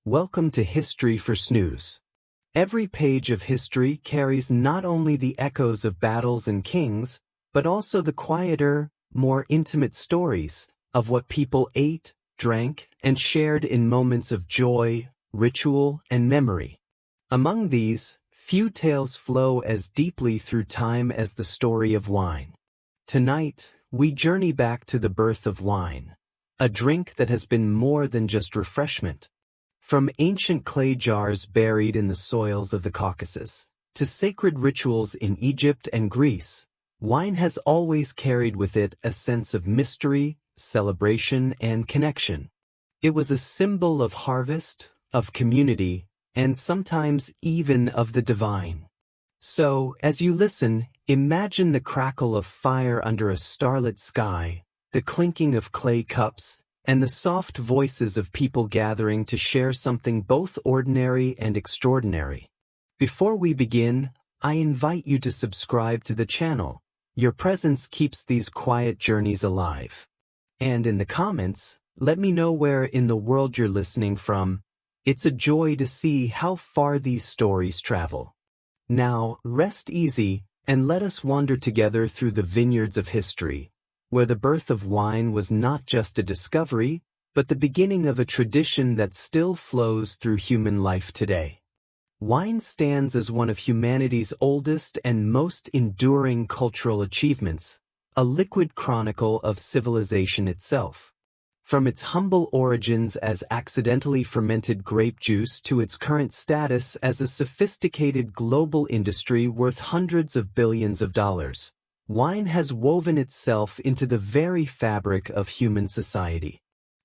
Welcome to History for Snooze. Every page of history carries not only the echoes of battles and kings, but also the quieter, more intimate stories of what people ate, drank, and shared in moments of joy, ritual, and memory. Among these, few tales flow as deeply through time as the story of wine. Tonight, we journey back to the birth of wine, a drink that has been more than just refreshment. From ancient clay jars buried in the soils of the Caucasus, to sacred rituals in Egypt and Greece, wine has always carried with it a sense of mystery, celebration, and connection. It was a symbol of harvest, of community, and sometimes even of the divine. So, as you listen, imagine the crackle of fire under a starlit sky, the clinking of clay cups, and the soft voices of people gathering to share something both ordinary and extraordinary. Before we begin, I invite you to subscribe to the channel. Your presence keeps these quiet journeys alive. And in the comments, let me know where in the world you're listening from. It's a joy to see how far these stories travel. Now, rest easy, and let us wander together through the vineyards of history, where the birth of wine was not just a discovery, but the beginning of a tradition that still flows through human life today. Wine stands as one of humanity's oldest and most enduring cultural achievements, a liquid chronicle of civilization itself. From its humble origins as accidentally fermented grape juice to its current status as a sophisticated global industry worth hundreds of billions of dollars, wine has woven itself into the very fabric of human society.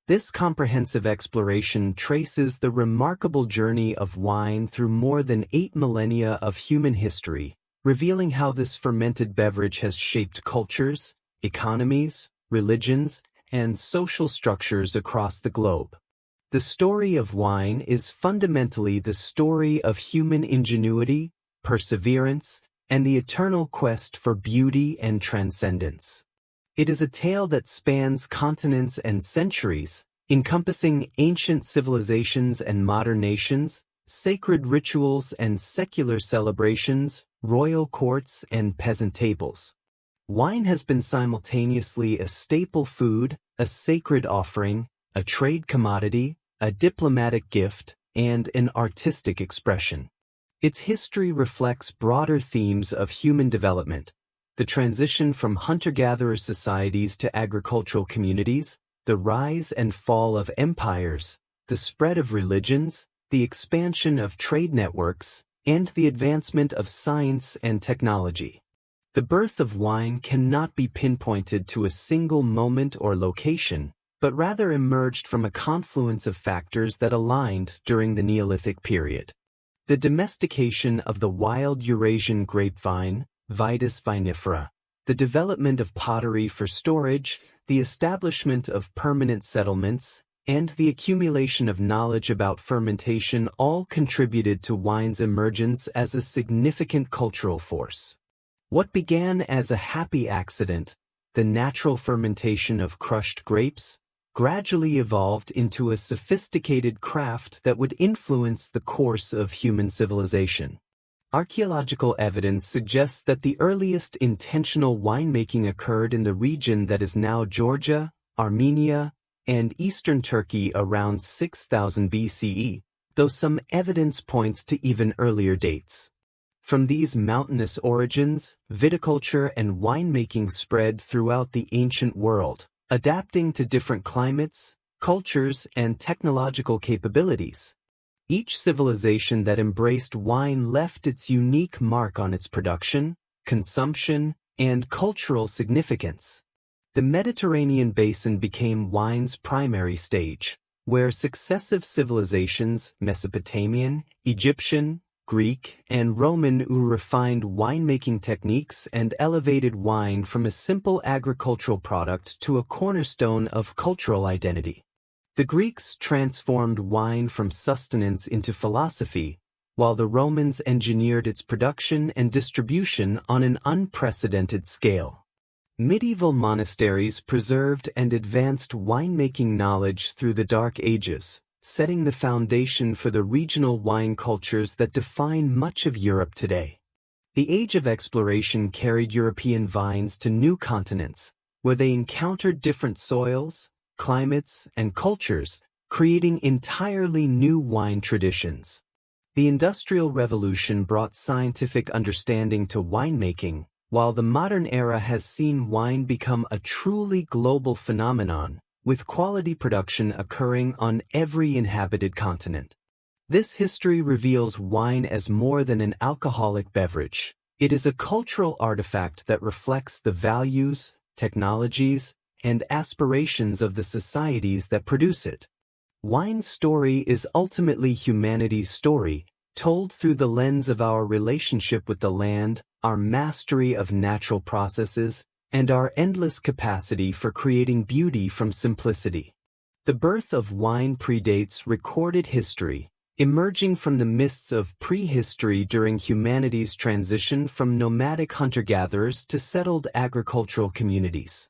This comprehensive exploration traces the remarkable journey of wine through more than 8 millennia of human history, revealing how this fermented beverage has shaped cultures, economies, religions, and social structures across the globe. The story of wine is fundamentally the story of human ingenuity, perseverance, and the eternal quest for beauty and transcendence. It is a tale that spans continents and centuries, encompassing ancient civilizations and modern nations, sacred rituals and secular celebrations, royal courts and peasant tables. Wine has been simultaneously a staple food, a sacred offering, a trade commodity, a diplomatic gift, and an artistic expression. Its history reflects broader themes of human development, the transition from hunter-gatherer societies to agricultural communities, the rise and fall of empires, the spread of religions, the expansion of trade networks, and the advancement of science and technology. The birth of wine cannot be pinpointed to a single moment or location, but rather emerged from a confluence of factors that aligned during the Neolithic period. The domestication of the wild Eurasian grapevine, Vitis vinifera, the development of pottery for storage, the establishment of permanent settlements, and the accumulation of knowledge about fermentation all contributed to wine's emergence as a significant cultural force. What began as a happy accident, the natural fermentation of crushed grapes, gradually evolved into a sophisticated craft that would influence the course of human civilization. Archaeological evidence suggests that the earliest intentional winemaking occurred in the region that is now Georgia, Armenia, and eastern Turkey around 6000 BCE, though some evidence points to even earlier dates. From these mountainous origins, viticulture and winemaking spread throughout the ancient world, adapting to different climates, cultures, and technological capabilities. Each civilization that embraced wine left its unique mark on its production, consumption, and cultural significance. The Mediterranean basin became wine's primary stage, where successive civilizations, Mesopotamian, Egyptian, Greek, and Roman, refined winemaking techniques and elevated wine from a simple agricultural product to a cornerstone of cultural identity. The Greeks transformed wine from sustenance into philosophy, while the Romans engineered its production and distribution on an unprecedented scale. Medieval monasteries preserved and advanced winemaking knowledge through the Dark Ages, setting the foundation for the regional wine cultures that define much of Europe today. The age of exploration carried European vines to new continents, where they encountered different soils, climates, and cultures, creating entirely new wine traditions. The Industrial Revolution brought scientific understanding to winemaking, while the modern era has seen wine become a truly global phenomenon, with quality production occurring on every inhabited continent. This history reveals wine as more than an alcoholic beverage. It is a cultural artifact that reflects the values, technologies, and aspirations of the societies that produce it. Wine's story is ultimately humanity's story, told through the lens of our relationship with the land, our mastery of natural processes, and our endless capacity for creating beauty from simplicity. The birth of wine predates recorded history, emerging from the mists of prehistory during humanity's transition from nomadic hunter-gatherers to settled agricultural communities.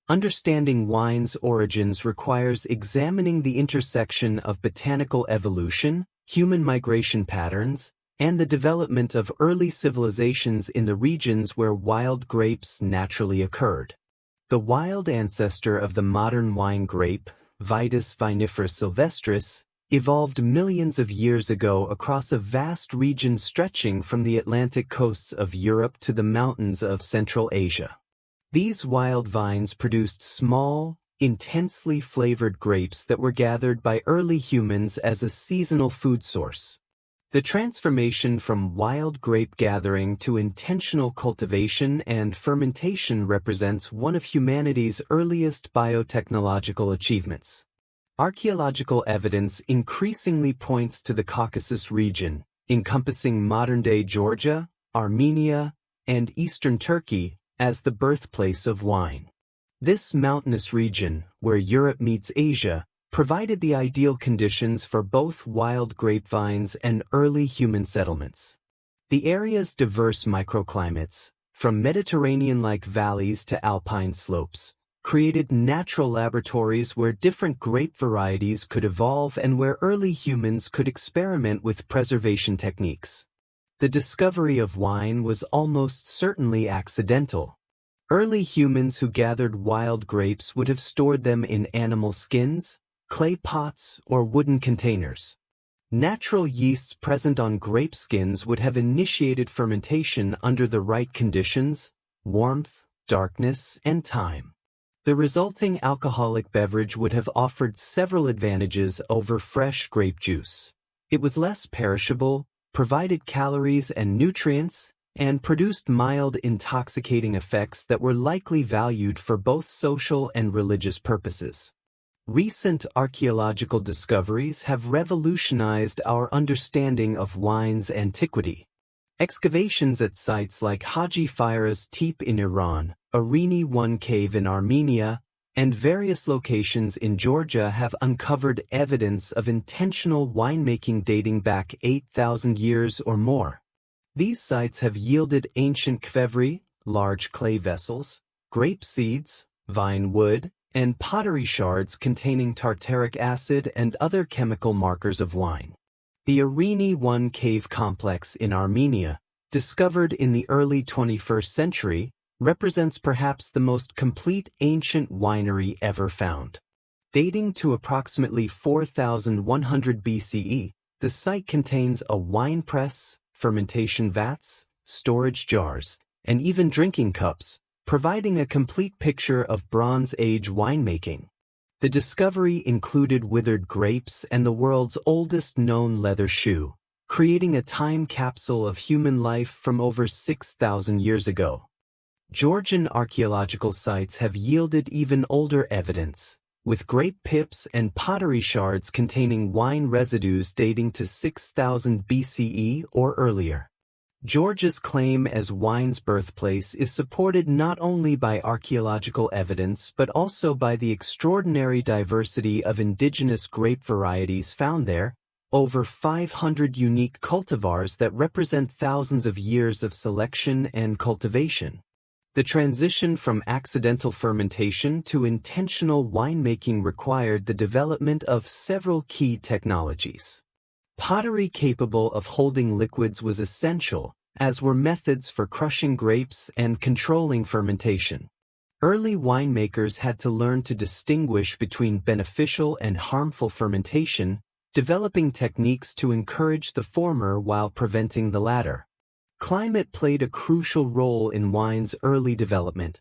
Understanding wine's origins requires examining the intersection of botanical evolution, human migration patterns, and the development of early civilizations in the regions where wild grapes naturally occurred. The wild ancestor of the modern wine grape, Vitis vinifera sylvestris, evolved millions of years ago across a vast region stretching from the Atlantic coasts of Europe to the mountains of Central Asia. These wild vines produced small, intensely flavored grapes that were gathered by early humans as a seasonal food source. The transformation from wild grape gathering to intentional cultivation and fermentation represents one of humanity's earliest biotechnological achievements. Archaeological evidence increasingly points to the Caucasus region, encompassing modern-day Georgia, Armenia, and eastern Turkey, as the birthplace of wine. This mountainous region, where Europe meets Asia, provided the ideal conditions for both wild grapevines and early human settlements. The area's diverse microclimates, from Mediterranean-like valleys to alpine slopes, created natural laboratories where different grape varieties could evolve and where early humans could experiment with preservation techniques. The discovery of wine was almost certainly accidental. Early humans who gathered wild grapes would have stored them in animal skins, clay pots, or wooden containers. Natural yeasts present on grape skins would have initiated fermentation under the right conditions: warmth, darkness, and time. The resulting alcoholic beverage would have offered several advantages over fresh grape juice. It was less perishable, provided calories and nutrients, and produced mild intoxicating effects that were likely valued for both social and religious purposes. Recent archaeological discoveries have revolutionized our understanding of wine's antiquity. Excavations at sites like Haji Firas Tepe in Iran, Arini I cave in Armenia, and various locations in Georgia have uncovered evidence of intentional winemaking dating back 8,000 years or more. These sites have yielded ancient kvevari, large clay vessels, grape seeds, vine wood, and pottery shards containing tartaric acid and other chemical markers of wine. The Arini I cave complex in Armenia, discovered in the early 21st century, represents perhaps the most complete ancient winery ever found. Dating to approximately 4100 BCE, the site contains a wine press, fermentation vats, storage jars, and even drinking cups, providing a complete picture of Bronze Age winemaking. The discovery included withered grapes and the world's oldest known leather shoe, creating a time capsule of human life from over 6,000 years ago. Georgian archaeological sites have yielded even older evidence, with grape pips and pottery shards containing wine residues dating to 6000 BCE or earlier. Georgia's claim as wine's birthplace is supported not only by archaeological evidence but also by the extraordinary diversity of indigenous grape varieties found there, over 500 unique cultivars that represent thousands of years of selection and cultivation. The transition from accidental fermentation to intentional winemaking required the development of several key technologies. Pottery capable of holding liquids was essential, as were methods for crushing grapes and controlling fermentation. Early winemakers had to learn to distinguish between beneficial and harmful fermentation, developing techniques to encourage the former while preventing the latter. Climate played a crucial role in wine's early development.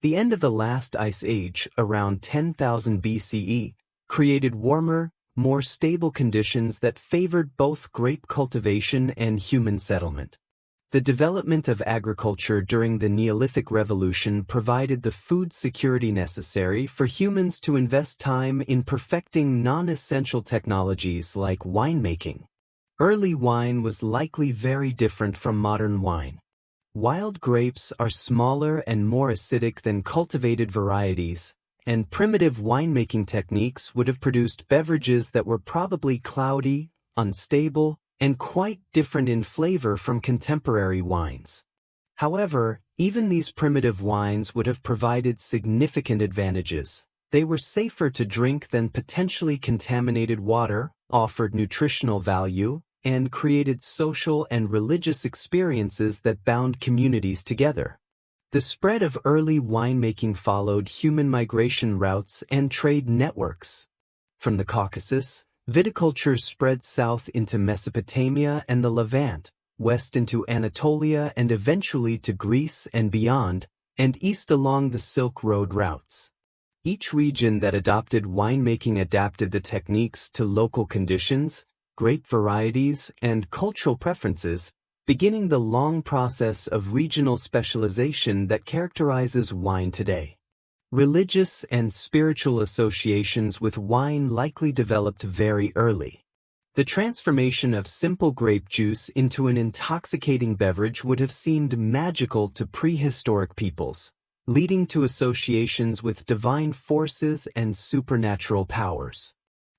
The end of the last ice age, around 10,000 BCE, created warmer, more stable conditions that favored both grape cultivation and human settlement. The development of agriculture during the Neolithic Revolution provided the food security necessary for humans to invest time in perfecting non-essential technologies like winemaking. Early wine was likely very different from modern wine. Wild grapes are smaller and more acidic than cultivated varieties, and primitive winemaking techniques would have produced beverages that were probably cloudy, unstable, and quite different in flavor from contemporary wines. However, even these primitive wines would have provided significant advantages. They were safer to drink than potentially contaminated water, offered nutritional value, and created social and religious experiences that bound communities together. The spread of early winemaking followed human migration routes and trade networks. From the Caucasus, viticulture spread south into Mesopotamia and the Levant, west into Anatolia and eventually to Greece and beyond, and east along the Silk Road routes. Each region that adopted winemaking adapted the techniques to local conditions, grape varieties, and cultural preferences, beginning the long process of regional specialization that characterizes wine today. Religious and spiritual associations with wine likely developed very early. The transformation of simple grape juice into an intoxicating beverage would have seemed magical to prehistoric peoples, leading to associations with divine forces and supernatural powers.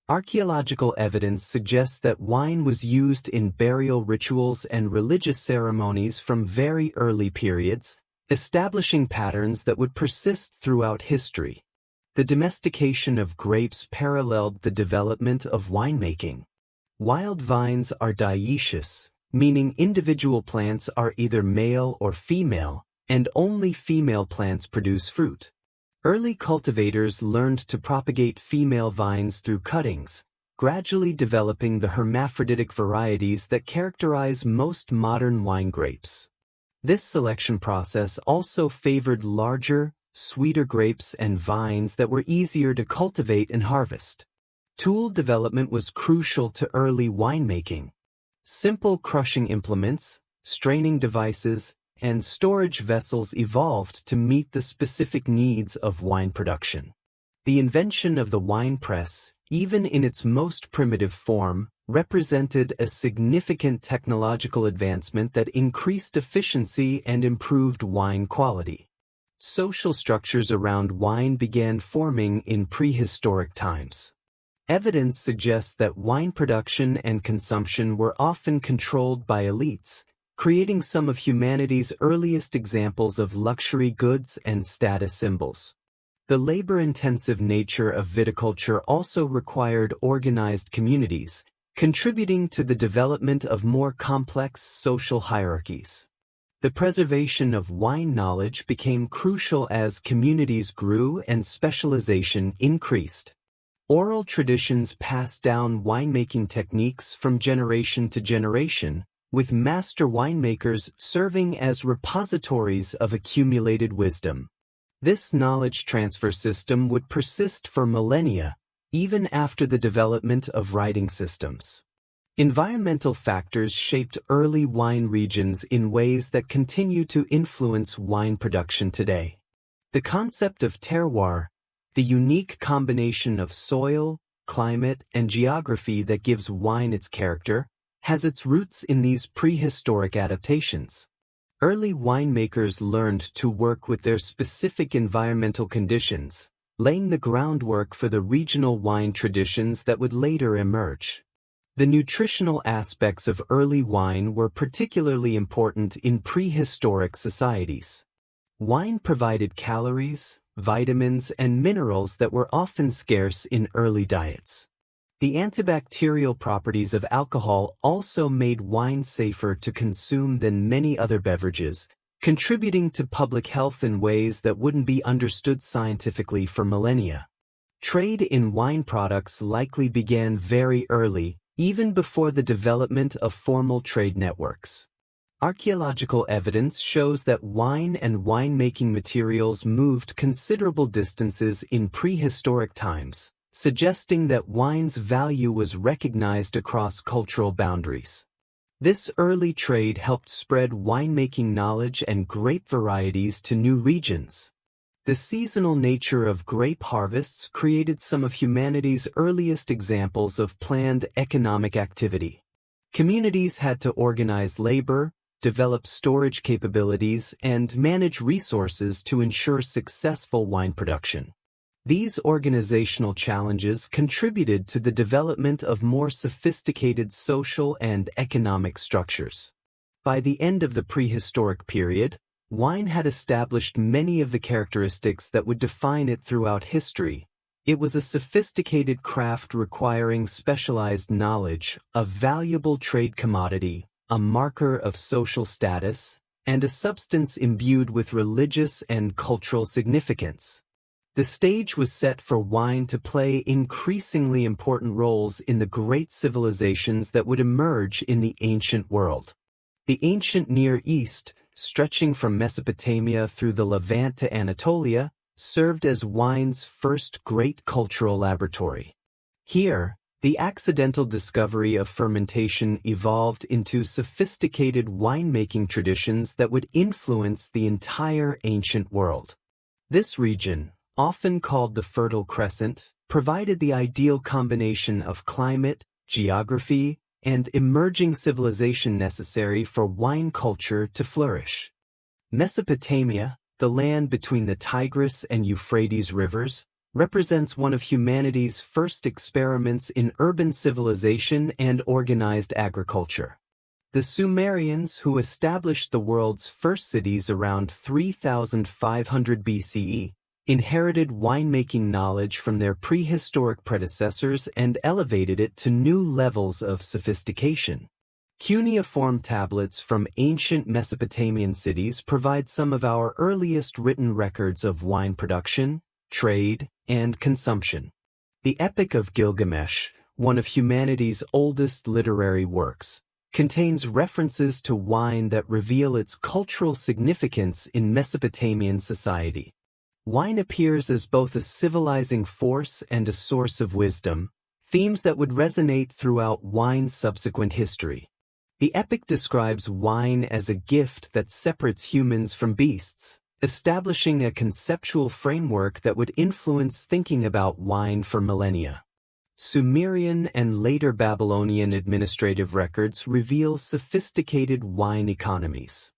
Archaeological evidence suggests that wine was used in burial rituals and religious ceremonies from very early periods, establishing patterns that would persist throughout history. The domestication of grapes paralleled the development of winemaking. Wild vines are dioecious, meaning individual plants are either male or female, and only female plants produce fruit. Early cultivators learned to propagate female vines through cuttings, gradually developing the hermaphroditic varieties that characterize most modern wine grapes. This selection process also favored larger, sweeter grapes and vines that were easier to cultivate and harvest. Tool development was crucial to early winemaking. Simple crushing implements, straining devices, and storage vessels evolved to meet the specific needs of wine production. The invention of the wine press, even in its most primitive form, represented a significant technological advancement that increased efficiency and improved wine quality. Social structures around wine began forming in prehistoric times. Evidence suggests that wine production and consumption were often controlled by elites, creating some of humanity's earliest examples of luxury goods and status symbols. The labor-intensive nature of viticulture also required organized communities, contributing to the development of more complex social hierarchies. The preservation of wine knowledge became crucial as communities grew and specialization increased. Oral traditions passed down winemaking techniques from generation to generation, with master winemakers serving as repositories of accumulated wisdom. This knowledge transfer system would persist for millennia, even after the development of writing systems. Environmental factors shaped early wine regions in ways that continue to influence wine production today. The concept of terroir, the unique combination of soil, climate, and geography that gives wine its character, has its roots in these prehistoric adaptations. Early winemakers learned to work with their specific environmental conditions, laying the groundwork for the regional wine traditions that would later emerge. The nutritional aspects of early wine were particularly important in prehistoric societies. Wine provided calories, vitamins, and minerals that were often scarce in early diets. The antibacterial properties of alcohol also made wine safer to consume than many other beverages, contributing to public health in ways that wouldn't be understood scientifically for millennia. Trade in wine products likely began very early, even before the development of formal trade networks. Archaeological evidence shows that wine and winemaking materials moved considerable distances in prehistoric times, suggesting that wine's value was recognized across cultural boundaries. This early trade helped spread winemaking knowledge and grape varieties to new regions. The seasonal nature of grape harvests created some of humanity's earliest examples of planned economic activity. Communities had to organize labor, develop storage capabilities, and manage resources to ensure successful wine production. These organizational challenges contributed to the development of more sophisticated social and economic structures. By the end of the prehistoric period, wine had established many of the characteristics that would define it throughout history. It was a sophisticated craft requiring specialized knowledge, a valuable trade commodity, a marker of social status, and a substance imbued with religious and cultural significance. The stage was set for wine to play increasingly important roles in the great civilizations that would emerge in the ancient world. The ancient Near East, stretching from Mesopotamia through the Levant to Anatolia, served as wine's first great cultural laboratory. Here, the accidental discovery of fermentation evolved into sophisticated winemaking traditions that would influence the entire ancient world. This region, often called the Fertile Crescent, provided the ideal combination of climate, geography, and emerging civilization necessary for wine culture to flourish. Mesopotamia, the land between the Tigris and Euphrates rivers, represents one of humanity's first experiments in urban civilization and organized agriculture. The Sumerians, who established the world's first cities around 3500 BCE, inherited winemaking knowledge from their prehistoric predecessors and elevated it to new levels of sophistication. Cuneiform tablets from ancient Mesopotamian cities provide some of our earliest written records of wine production, trade, and consumption. The Epic of Gilgamesh, one of humanity's oldest literary works, contains references to wine that reveal its cultural significance in Mesopotamian society. Wine appears as both a civilizing force and a source of wisdom, themes that would resonate throughout wine's subsequent history. The epic describes wine as a gift that separates humans from beasts, establishing a conceptual framework that would influence thinking about wine for millennia. Sumerian and later Babylonian administrative records reveal sophisticated wine economies.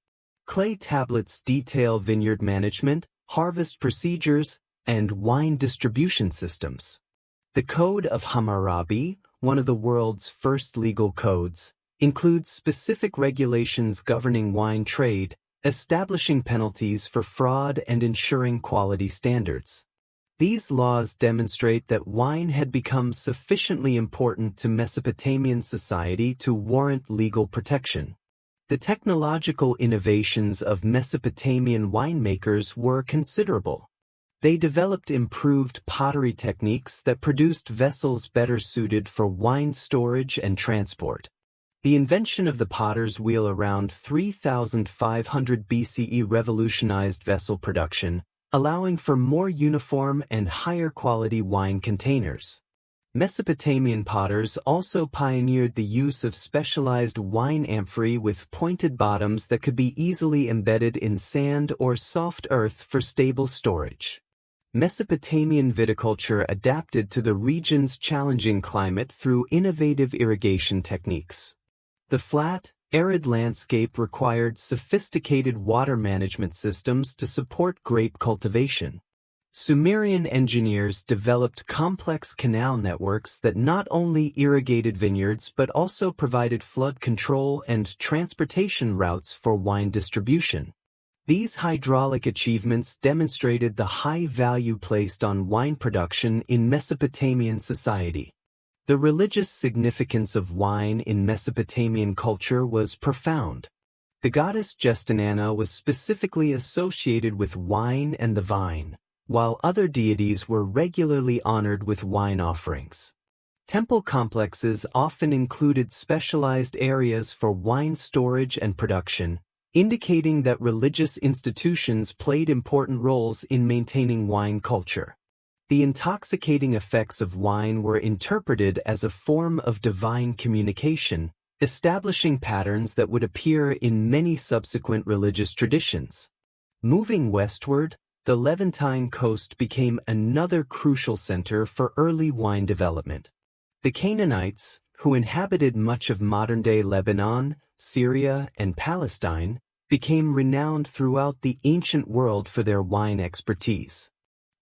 Clay tablets detail vineyard management, harvest procedures, and wine distribution systems. The Code of Hammurabi, one of the world's first legal codes, includes specific regulations governing wine trade, establishing penalties for fraud and ensuring quality standards. These laws demonstrate that wine had become sufficiently important to Mesopotamian society to warrant legal protection. The technological innovations of Mesopotamian winemakers were considerable. They developed improved pottery techniques that produced vessels better suited for wine storage and transport. The invention of the potter's wheel around 3500 BCE revolutionized vessel production, allowing for more uniform and higher quality wine containers. Mesopotamian potters also pioneered the use of specialized wine amphorae with pointed bottoms that could be easily embedded in sand or soft earth for stable storage. Mesopotamian viticulture adapted to the region's challenging climate through innovative irrigation techniques. The flat, arid landscape required sophisticated water management systems to support grape cultivation. Sumerian engineers developed complex canal networks that not only irrigated vineyards but also provided flood control and transportation routes for wine distribution. These hydraulic achievements demonstrated the high value placed on wine production in Mesopotamian society. The religious significance of wine in Mesopotamian culture was profound. The goddess Justinana was specifically associated with wine and the vine, while other deities were regularly honored with wine offerings. Temple complexes often included specialized areas for wine storage and production, indicating that religious institutions played important roles in maintaining wine culture. The intoxicating effects of wine were interpreted as a form of divine communication, establishing patterns that would appear in many subsequent religious traditions. Moving westward, the Levantine coast became another crucial center for early wine development. The Canaanites, who inhabited much of modern-day Lebanon, Syria, and Palestine, became renowned throughout the ancient world for their wine expertise.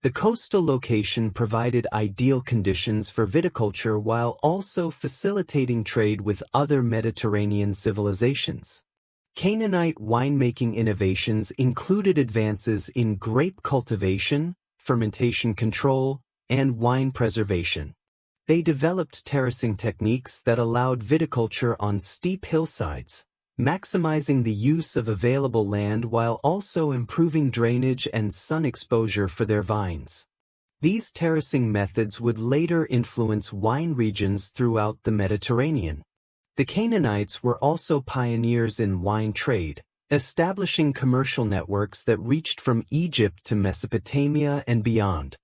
The coastal location provided ideal conditions for viticulture while also facilitating trade with other Mediterranean civilizations. Canaanite winemaking innovations included advances in grape cultivation, fermentation control, and wine preservation. They developed terracing techniques that allowed viticulture on steep hillsides, maximizing the use of available land while also improving drainage and sun exposure for their vines. These terracing methods would later influence wine regions throughout the Mediterranean. The Canaanites were also pioneers in wine trade, establishing commercial networks that reached from Egypt to Mesopotamia and beyond.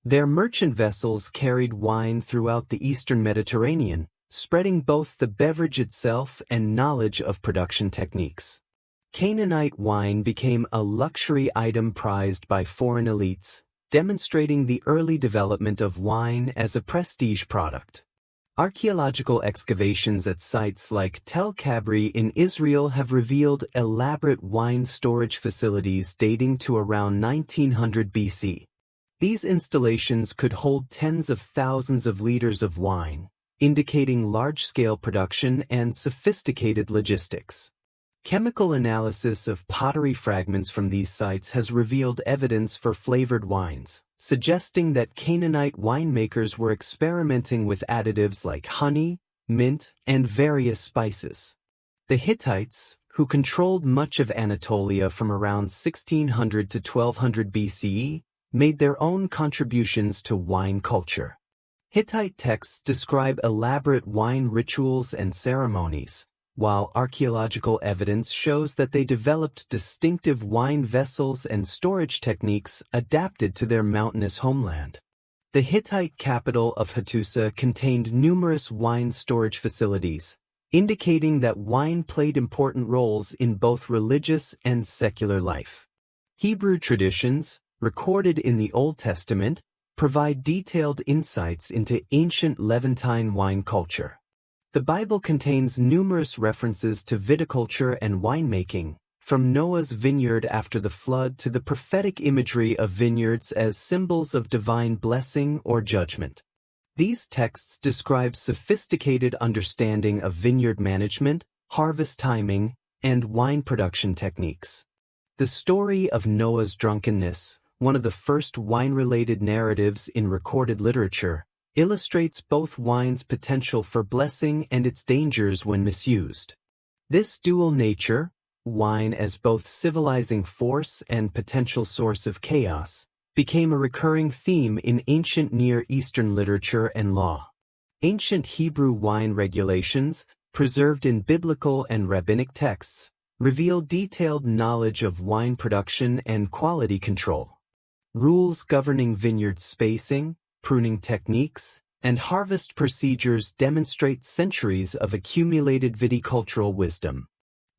Their merchant vessels carried wine throughout the eastern Mediterranean, spreading both the beverage itself and knowledge of production techniques. Canaanite wine became a luxury item prized by foreign elites, demonstrating the early development of wine as a prestige product. Archaeological excavations at sites like Tel Kabri in Israel have revealed elaborate wine storage facilities dating to around 1900 BC. These installations could hold tens of thousands of liters of wine, indicating large-scale production and sophisticated logistics. Chemical analysis of pottery fragments from these sites has revealed evidence for flavored wines, suggesting that Canaanite winemakers were experimenting with additives like honey, mint, and various spices. The Hittites, who controlled much of Anatolia from around 1600 to 1200 BCE, made their own contributions to wine culture. Hittite texts describe elaborate wine rituals and ceremonies, while archaeological evidence shows that they developed distinctive wine vessels and storage techniques adapted to their mountainous homeland. The Hittite capital of Hattusa contained numerous wine storage facilities, indicating that wine played important roles in both religious and secular life. Hebrew traditions, recorded in the Old Testament, provide detailed insights into ancient Levantine wine culture. The Bible contains numerous references to viticulture and winemaking, from Noah's vineyard after the flood to the prophetic imagery of vineyards as symbols of divine blessing or judgment. These texts describe sophisticated understanding of vineyard management, harvest timing, and wine production techniques. The story of Noah's drunkenness, one of the first wine-related narratives in recorded literature, illustrates both wine's potential for blessing and its dangers when misused. This dual nature, wine as both civilizing force and potential source of chaos, became a recurring theme in ancient Near Eastern literature and law. Ancient Hebrew wine regulations, preserved in biblical and rabbinic texts, reveal detailed knowledge of wine production and quality control. Rules governing vineyard spacing, pruning techniques, and harvest procedures demonstrate centuries of accumulated viticultural wisdom.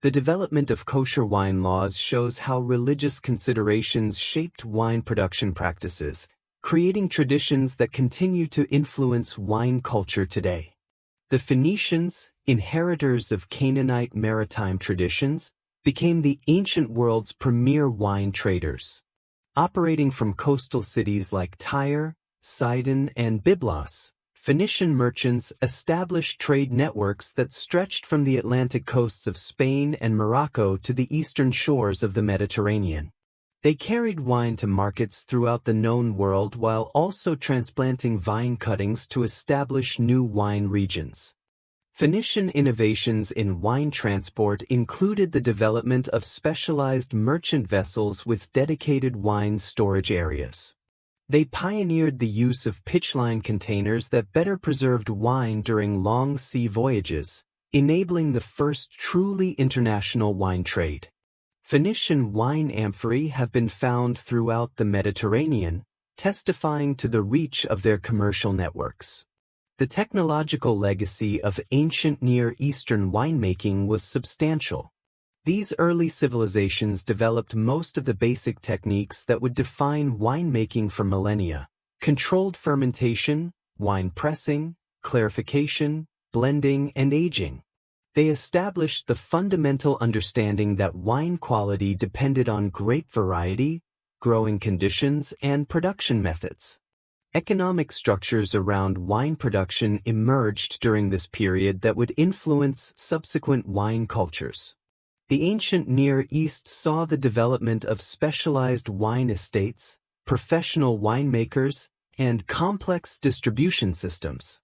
The development of kosher wine laws shows how religious considerations shaped wine production practices, creating traditions that continue to influence wine culture today. The Phoenicians, inheritors of Canaanite maritime traditions, became the ancient world's premier wine traders. Operating from coastal cities like Tyre, Sidon, and Byblos, Phoenician merchants established trade networks that stretched from the Atlantic coasts of Spain and Morocco to the eastern shores of the Mediterranean. They carried wine to markets throughout the known world while also transplanting vine cuttings to establish new wine regions. Phoenician innovations in wine transport included the development of specialized merchant vessels with dedicated wine storage areas. They pioneered the use of pitchline containers that better preserved wine during long sea voyages, enabling the first truly international wine trade. Phoenician wine amphorae have been found throughout the Mediterranean, testifying to the reach of their commercial networks. The technological legacy of ancient Near Eastern winemaking was substantial. These early civilizations developed most of the basic techniques that would define winemaking for millennia: controlled fermentation, wine pressing, clarification, blending, and aging. They established the fundamental understanding that wine quality depended on grape variety, growing conditions, and production methods. Economic structures around wine production emerged during this period that would influence subsequent wine cultures. The ancient Near East saw the development of specialized wine estates, professional winemakers, and complex distribution systems.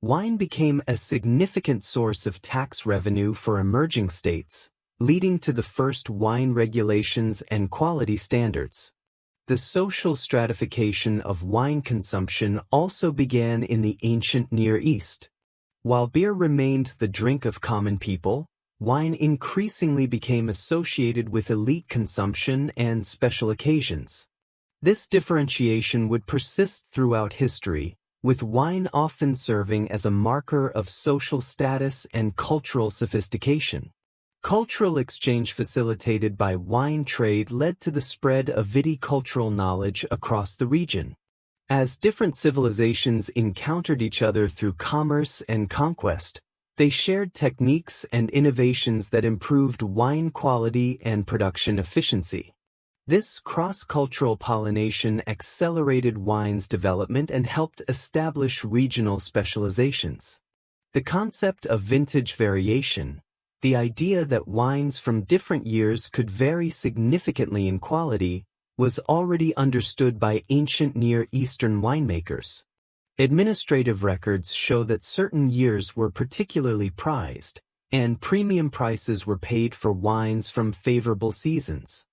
Wine became a significant source of tax revenue for emerging states, leading to the first wine regulations and quality standards. The social stratification of wine consumption also began in the ancient Near East. While beer remained the drink of common people, wine increasingly became associated with elite consumption and special occasions. This differentiation would persist throughout history, with wine often serving as a marker of social status and cultural sophistication. Cultural exchange facilitated by wine trade led to the spread of viticultural knowledge across the region. As different civilizations encountered each other through commerce and conquest, they shared techniques and innovations that improved wine quality and production efficiency. This cross-cultural pollination accelerated wine's development and helped establish regional specializations. The concept of vintage variation, the idea that wines from different years could vary significantly in quality, was already understood by ancient Near Eastern winemakers. Administrative records show that certain years were particularly prized, and premium prices were paid for wines from favorable seasons.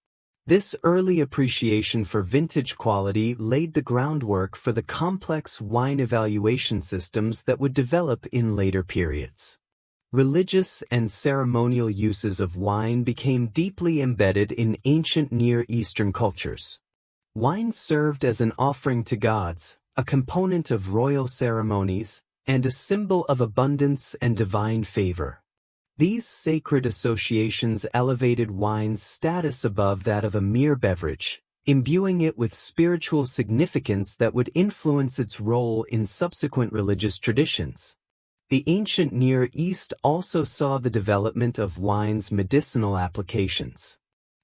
This early appreciation for vintage quality laid the groundwork for the complex wine evaluation systems that would develop in later periods. Religious and ceremonial uses of wine became deeply embedded in ancient Near Eastern cultures. Wine served as an offering to gods, a component of royal ceremonies, and a symbol of abundance and divine favor. These sacred associations elevated wine's status above that of a mere beverage, imbuing it with spiritual significance that would influence its role in subsequent religious traditions. The ancient Near East also saw the development of wine's medicinal applications.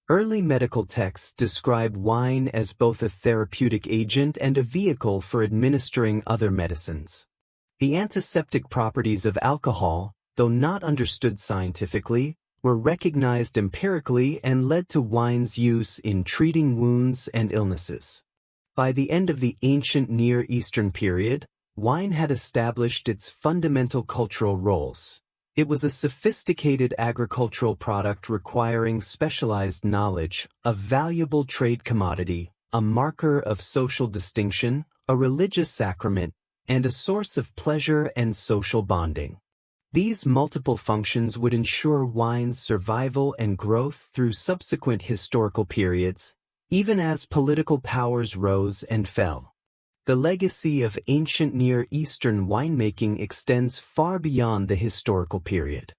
Early medical texts describe wine as both a therapeutic agent and a vehicle for administering other medicines. The antiseptic properties of alcohol, though not understood scientifically, were recognized empirically and led to wine's use in treating wounds and illnesses. By the end of the ancient Near Eastern period, wine had established its fundamental cultural roles. It was a sophisticated agricultural product requiring specialized knowledge, a valuable trade commodity, a marker of social distinction, a religious sacrament, and a source of pleasure and social bonding. These multiple functions would ensure wine's survival and growth through subsequent historical periods, even as political powers rose and fell. The legacy of ancient Near Eastern winemaking extends far beyond the historical period.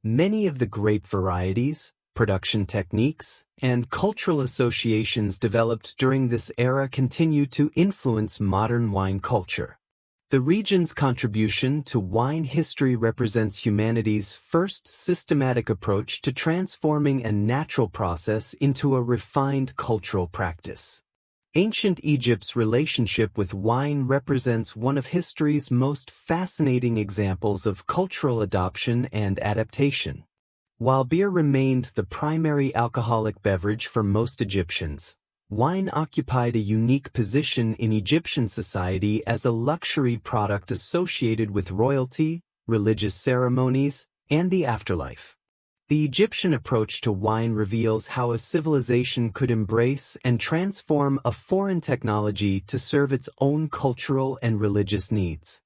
Many of the grape varieties, production techniques, and cultural associations developed during this era continue to influence modern wine culture. The region's contribution to wine history represents humanity's first systematic approach to transforming a natural process into a refined cultural practice. Ancient Egypt's relationship with wine represents one of history's most fascinating examples of cultural adoption and adaptation. While beer remained the primary alcoholic beverage for most Egyptians, wine occupied a unique position in Egyptian society as a luxury product associated with royalty, religious ceremonies, and the afterlife. The Egyptian approach to wine reveals how a civilization could embrace and transform a foreign technology to serve its own cultural and religious needs.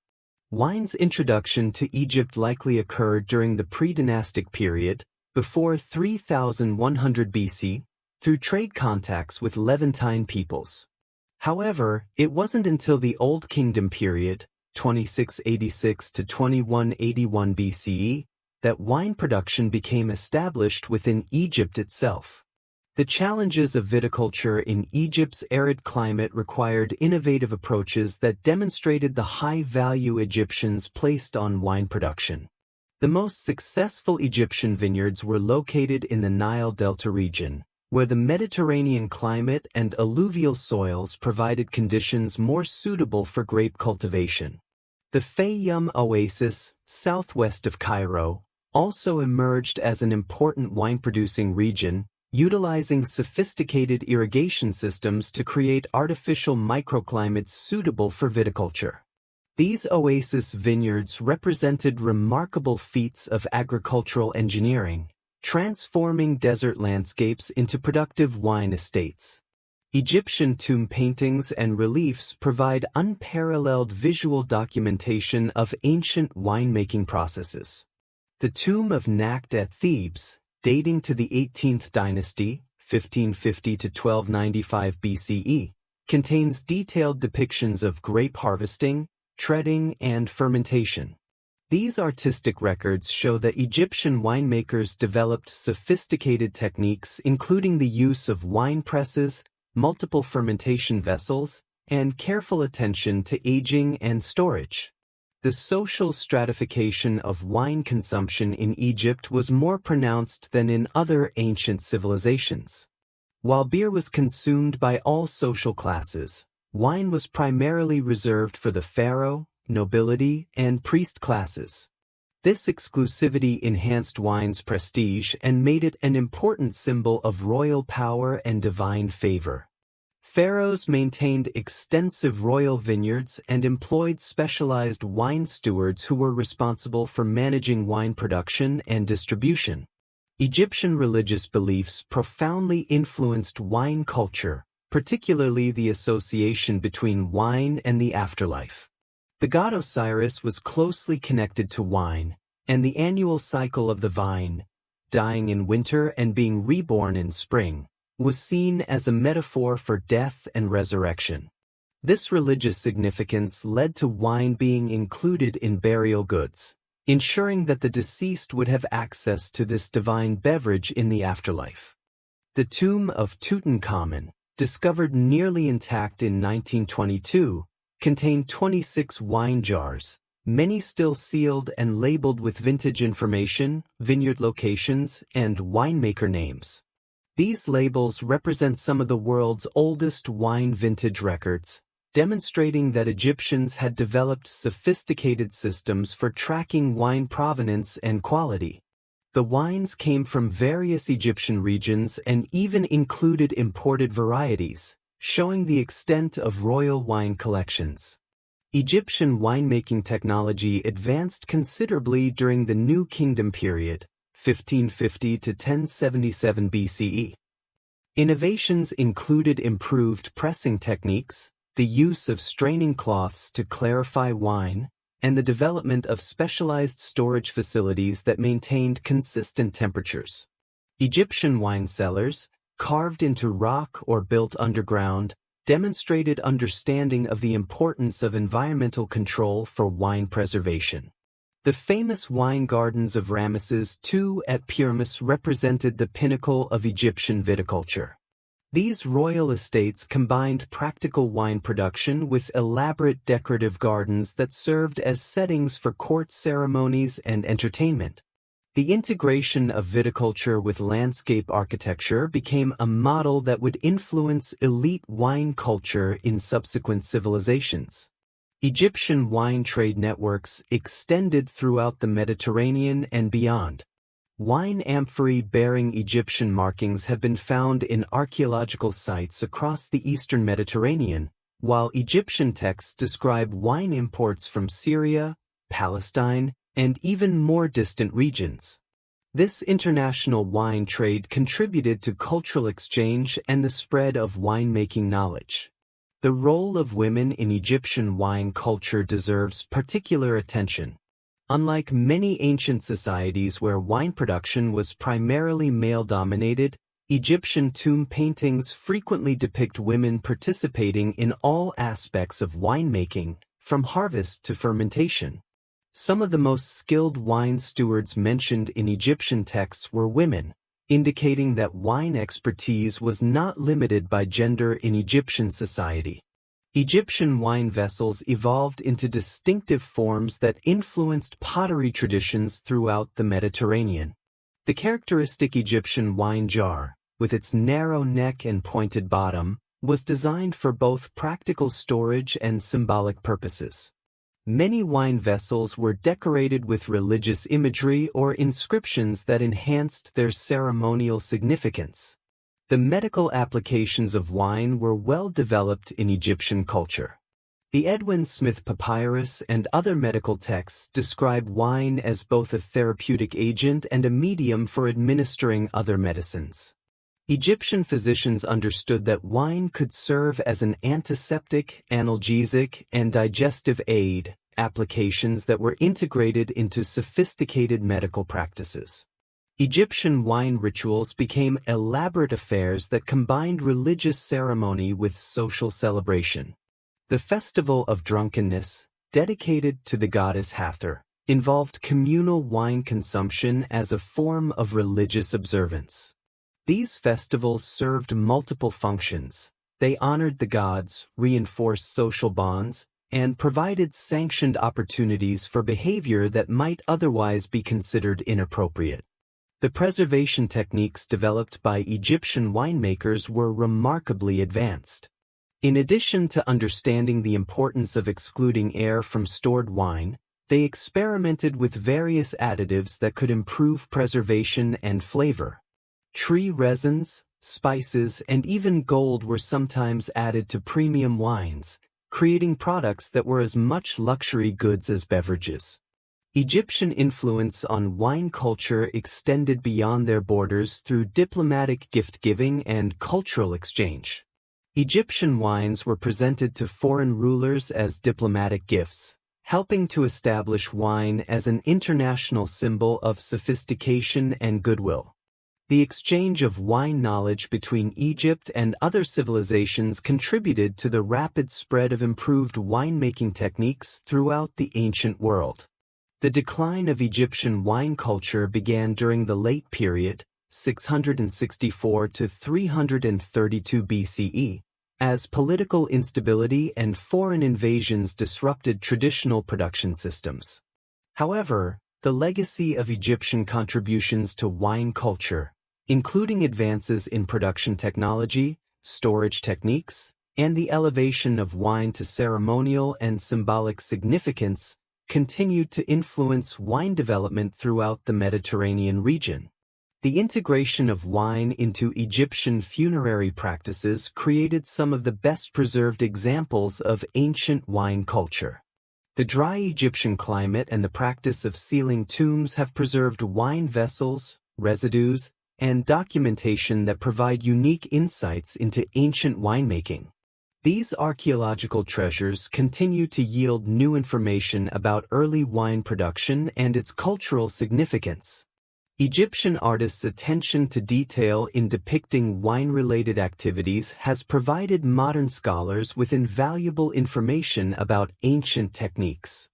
Wine's introduction to Egypt likely occurred during the pre-dynastic period, before 3100 BC, through trade contacts with Levantine peoples. However, it wasn't until the Old Kingdom period, 2686 to 2181 BCE, that wine production became established within Egypt itself. The challenges of viticulture in Egypt's arid climate required innovative approaches that demonstrated the high value Egyptians placed on wine production. The most successful Egyptian vineyards were located in the Nile Delta region, where the Mediterranean climate and alluvial soils provided conditions more suitable for grape cultivation. The Fayoum Oasis, southwest of Cairo, also emerged as an important wine-producing region, utilizing sophisticated irrigation systems to create artificial microclimates suitable for viticulture. These oasis vineyards represented remarkable feats of agricultural engineering, transforming desert landscapes into productive wine estates. Egyptian tomb paintings and reliefs provide unparalleled visual documentation of ancient winemaking processes. The tomb of Nakht at Thebes, dating to the 18th dynasty, 1550 to 1295 BCE, contains detailed depictions of grape harvesting, treading, and fermentation. These artistic records show that Egyptian winemakers developed sophisticated techniques including the use of wine presses, multiple fermentation vessels, and careful attention to aging and storage. The social stratification of wine consumption in Egypt was more pronounced than in other ancient civilizations. While beer was consumed by all social classes, wine was primarily reserved for the pharaoh, nobility, and priest classes. This exclusivity enhanced wine's prestige and made it an important symbol of royal power and divine favor. Pharaohs maintained extensive royal vineyards and employed specialized wine stewards who were responsible for managing wine production and distribution. Egyptian religious beliefs profoundly influenced wine culture, particularly the association between wine and the afterlife. The god Osiris was closely connected to wine, and the annual cycle of the vine, dying in winter and being reborn in spring, was seen as a metaphor for death and resurrection. This religious significance led to wine being included in burial goods, ensuring that the deceased would have access to this divine beverage in the afterlife. The tomb of Tutankhamun, discovered nearly intact in 1922, contained 26 wine jars, many still sealed and labeled with vintage information, vineyard locations, and winemaker names. These labels represent some of the world's oldest wine vintage records, demonstrating that Egyptians had developed sophisticated systems for tracking wine provenance and quality. The wines came from various Egyptian regions and even included imported varieties, showing the extent of royal wine collections. Egyptian winemaking technology advanced considerably during the New Kingdom period, 1550 to 1077 BCE. Innovations included improved pressing techniques, the use of straining cloths to clarify wine, and the development of specialized storage facilities that maintained consistent temperatures. Egyptian wine cellars, carved into rock or built underground, demonstrated understanding of the importance of environmental control for wine preservation. The famous wine gardens of Ramesses II at Pyrmis represented the pinnacle of Egyptian viticulture. These royal estates combined practical wine production with elaborate decorative gardens that served as settings for court ceremonies and entertainment. The integration of viticulture with landscape architecture became a model that would influence elite wine culture in subsequent civilizations. Egyptian wine trade networks extended throughout the Mediterranean and beyond. Wine amphorae bearing Egyptian markings have been found in archaeological sites across the eastern Mediterranean, while Egyptian texts describe wine imports from Syria, Palestine, and even more distant regions. This international wine trade contributed to cultural exchange and the spread of winemaking knowledge. The role of women in Egyptian wine culture deserves particular attention. Unlike many ancient societies where wine production was primarily male-dominated, Egyptian tomb paintings frequently depict women participating in all aspects of winemaking, from harvest to fermentation. Some of the most skilled wine stewards mentioned in Egyptian texts were women, indicating that wine expertise was not limited by gender in Egyptian society. Egyptian wine vessels evolved into distinctive forms that influenced pottery traditions throughout the Mediterranean. The characteristic Egyptian wine jar, with its narrow neck and pointed bottom, was designed for both practical storage and symbolic purposes. Many wine vessels were decorated with religious imagery or inscriptions that enhanced their ceremonial significance. The medical applications of wine were well developed in Egyptian culture. The Edwin Smith Papyrus and other medical texts describe wine as both a therapeutic agent and a medium for administering other medicines. Egyptian physicians understood that wine could serve as an antiseptic, analgesic, and digestive aid, applications that were integrated into sophisticated medical practices. Egyptian wine rituals became elaborate affairs that combined religious ceremony with social celebration. The festival of drunkenness, dedicated to the goddess Hathor, involved communal wine consumption as a form of religious observance. These festivals served multiple functions. They honored the gods, reinforced social bonds, and provided sanctioned opportunities for behavior that might otherwise be considered inappropriate. The preservation techniques developed by Egyptian winemakers were remarkably advanced. In addition to understanding the importance of excluding air from stored wine, they experimented with various additives that could improve preservation and flavor. Tree resins, spices, and even gold were sometimes added to premium wines, creating products that were as much luxury goods as beverages. Egyptian influence on wine culture extended beyond their borders through diplomatic gift-giving and cultural exchange. Egyptian wines were presented to foreign rulers as diplomatic gifts, helping to establish wine as an international symbol of sophistication and goodwill. The exchange of wine knowledge between Egypt and other civilizations contributed to the rapid spread of improved winemaking techniques throughout the ancient world. The decline of Egyptian wine culture began during the late period, 664 to 332 BCE, as political instability and foreign invasions disrupted traditional production systems. However, the legacy of Egyptian contributions to wine culture, including advances in production technology, storage techniques, and the elevation of wine to ceremonial and symbolic significance, continued to influence wine development throughout the Mediterranean region. The integration of wine into Egyptian funerary practices created some of the best-preserved examples of ancient wine culture. The dry Egyptian climate and the practice of sealing tombs have preserved wine vessels, residues, and documentation that provide unique insights into ancient winemaking. These archaeological treasures continue to yield new information about early wine production and its cultural significance. Egyptian artists' attention to detail in depicting wine-related activities has provided modern scholars with invaluable information about ancient techniques.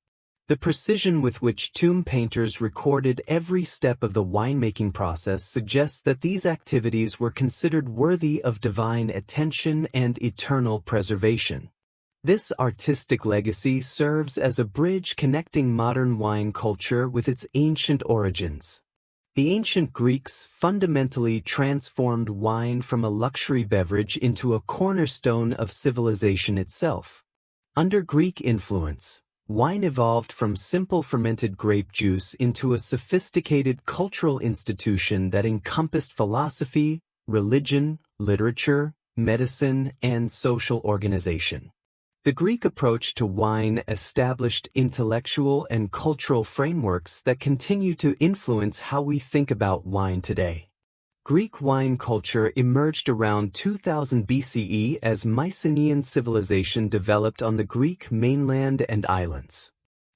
The precision with which tomb painters recorded every step of the winemaking process suggests that these activities were considered worthy of divine attention and eternal preservation. This artistic legacy serves as a bridge connecting modern wine culture with its ancient origins. The ancient Greeks fundamentally transformed wine from a luxury beverage into a cornerstone of civilization itself. Under Greek influence, wine evolved from simple fermented grape juice into a sophisticated cultural institution that encompassed philosophy, religion, literature, medicine, and social organization. The Greek approach to wine established intellectual and cultural frameworks that continue to influence how we think about wine today. Greek wine culture emerged around 2000 BCE as Mycenaean civilization developed on the Greek mainland and islands.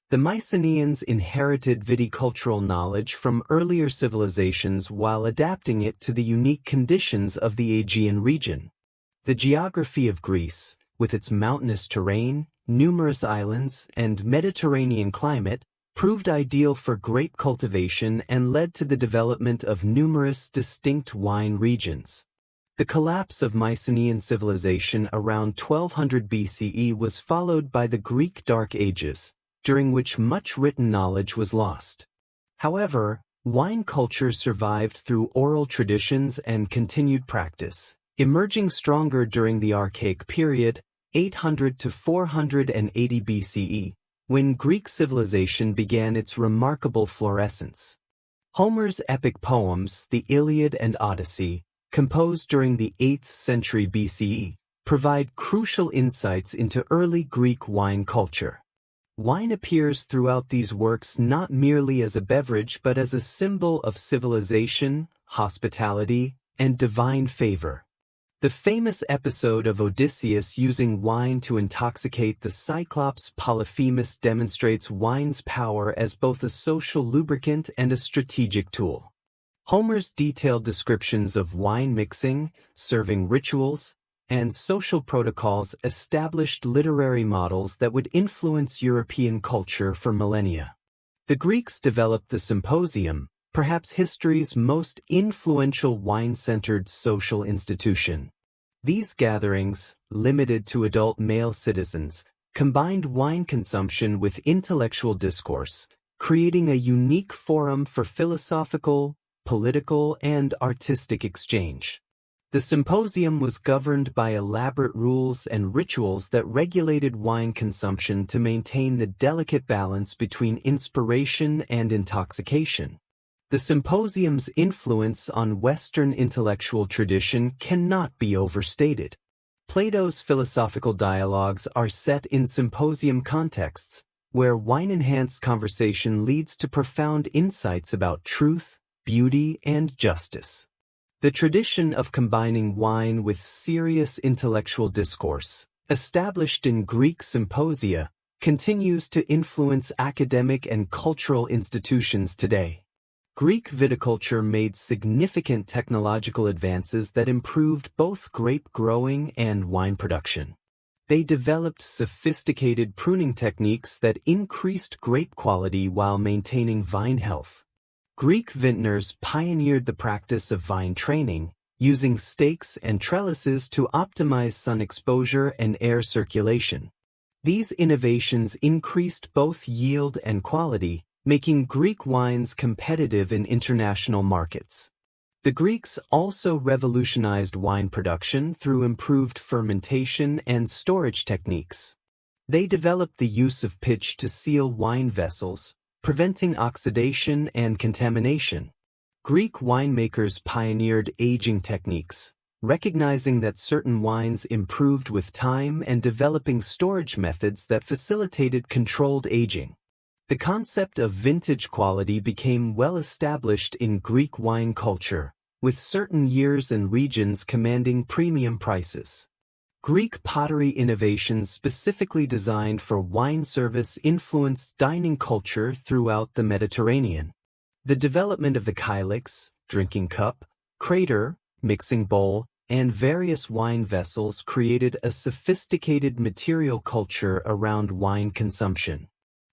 The Mycenaeans inherited viticultural knowledge from earlier civilizations while adapting it to the unique conditions of the Aegean region. The geography of Greece, with its mountainous terrain, numerous islands, and Mediterranean climate, proved ideal for grape cultivation and led to the development of numerous distinct wine regions. The collapse of Mycenaean civilization around 1200 BCE was followed by the Greek Dark Ages, during which much written knowledge was lost. However, wine culture survived through oral traditions and continued practice, emerging stronger during the Archaic period, 800 to 480 BCE. When Greek civilization began its remarkable florescence. Homer's epic poems, the Iliad and Odyssey, composed during the 8th century BCE, provide crucial insights into early Greek wine culture. Wine appears throughout these works not merely as a beverage but as a symbol of civilization, hospitality, and divine favor. The famous episode of Odysseus using wine to intoxicate the Cyclops Polyphemus demonstrates wine's power as both a social lubricant and a strategic tool. Homer's detailed descriptions of wine mixing, serving rituals, and social protocols established literary models that would influence European culture for millennia. The Greeks developed the symposium, perhaps history's most influential wine-centered social institution. These gatherings, limited to adult male citizens, combined wine consumption with intellectual discourse, creating a unique forum for philosophical, political, and artistic exchange. The symposium was governed by elaborate rules and rituals that regulated wine consumption to maintain the delicate balance between inspiration and intoxication. The symposium's influence on Western intellectual tradition cannot be overstated. Plato's philosophical dialogues are set in symposium contexts, where wine-enhanced conversation leads to profound insights about truth, beauty, and justice. The tradition of combining wine with serious intellectual discourse, established in Greek symposia, continues to influence academic and cultural institutions today. Greek viticulture made significant technological advances that improved both grape growing and wine production. They developed sophisticated pruning techniques that increased grape quality while maintaining vine health. Greek vintners pioneered the practice of vine training, using stakes and trellises to optimize sun exposure and air circulation. These innovations increased both yield and quality, making Greek wines competitive in international markets. The Greeks also revolutionized wine production through improved fermentation and storage techniques. They developed the use of pitch to seal wine vessels, preventing oxidation and contamination. Greek winemakers pioneered aging techniques, recognizing that certain wines improved with time and developing storage methods that facilitated controlled aging. The concept of vintage quality became well established in Greek wine culture, with certain years and regions commanding premium prices. Greek pottery innovations specifically designed for wine service influenced dining culture throughout the Mediterranean. The development of the kylix, drinking cup, crater, mixing bowl, and various wine vessels created a sophisticated material culture around wine consumption.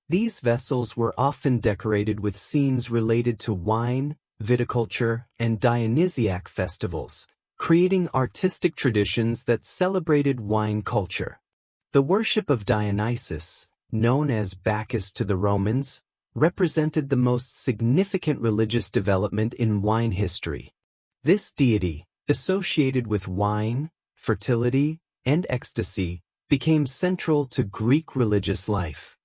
These vessels were often decorated with scenes related to wine, viticulture, and Dionysiac festivals, creating artistic traditions that celebrated wine culture. The worship of Dionysus, known as Bacchus to the Romans, represented the most significant religious development in wine history. This deity, associated with wine, fertility, and ecstasy, became central to Greek religious life.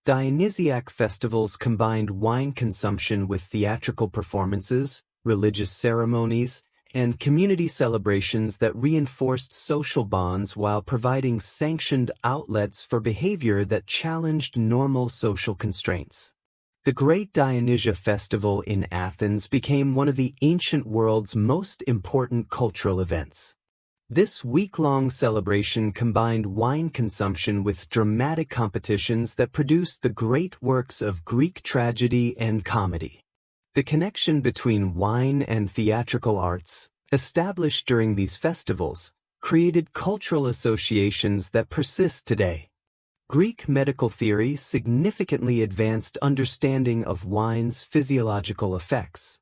Dionysiac festivals combined wine consumption with theatrical performances, religious ceremonies, and community celebrations that reinforced social bonds while providing sanctioned outlets for behavior that challenged normal social constraints. The Great Dionysia Festival in Athens became one of the ancient world's most important cultural events. This week-long celebration combined wine consumption with dramatic competitions that produced the great works of Greek tragedy and comedy. The connection between wine and theatrical arts, established during these festivals, created cultural associations that persist today. Greek medical theory significantly advanced understanding of wine's physiological effects.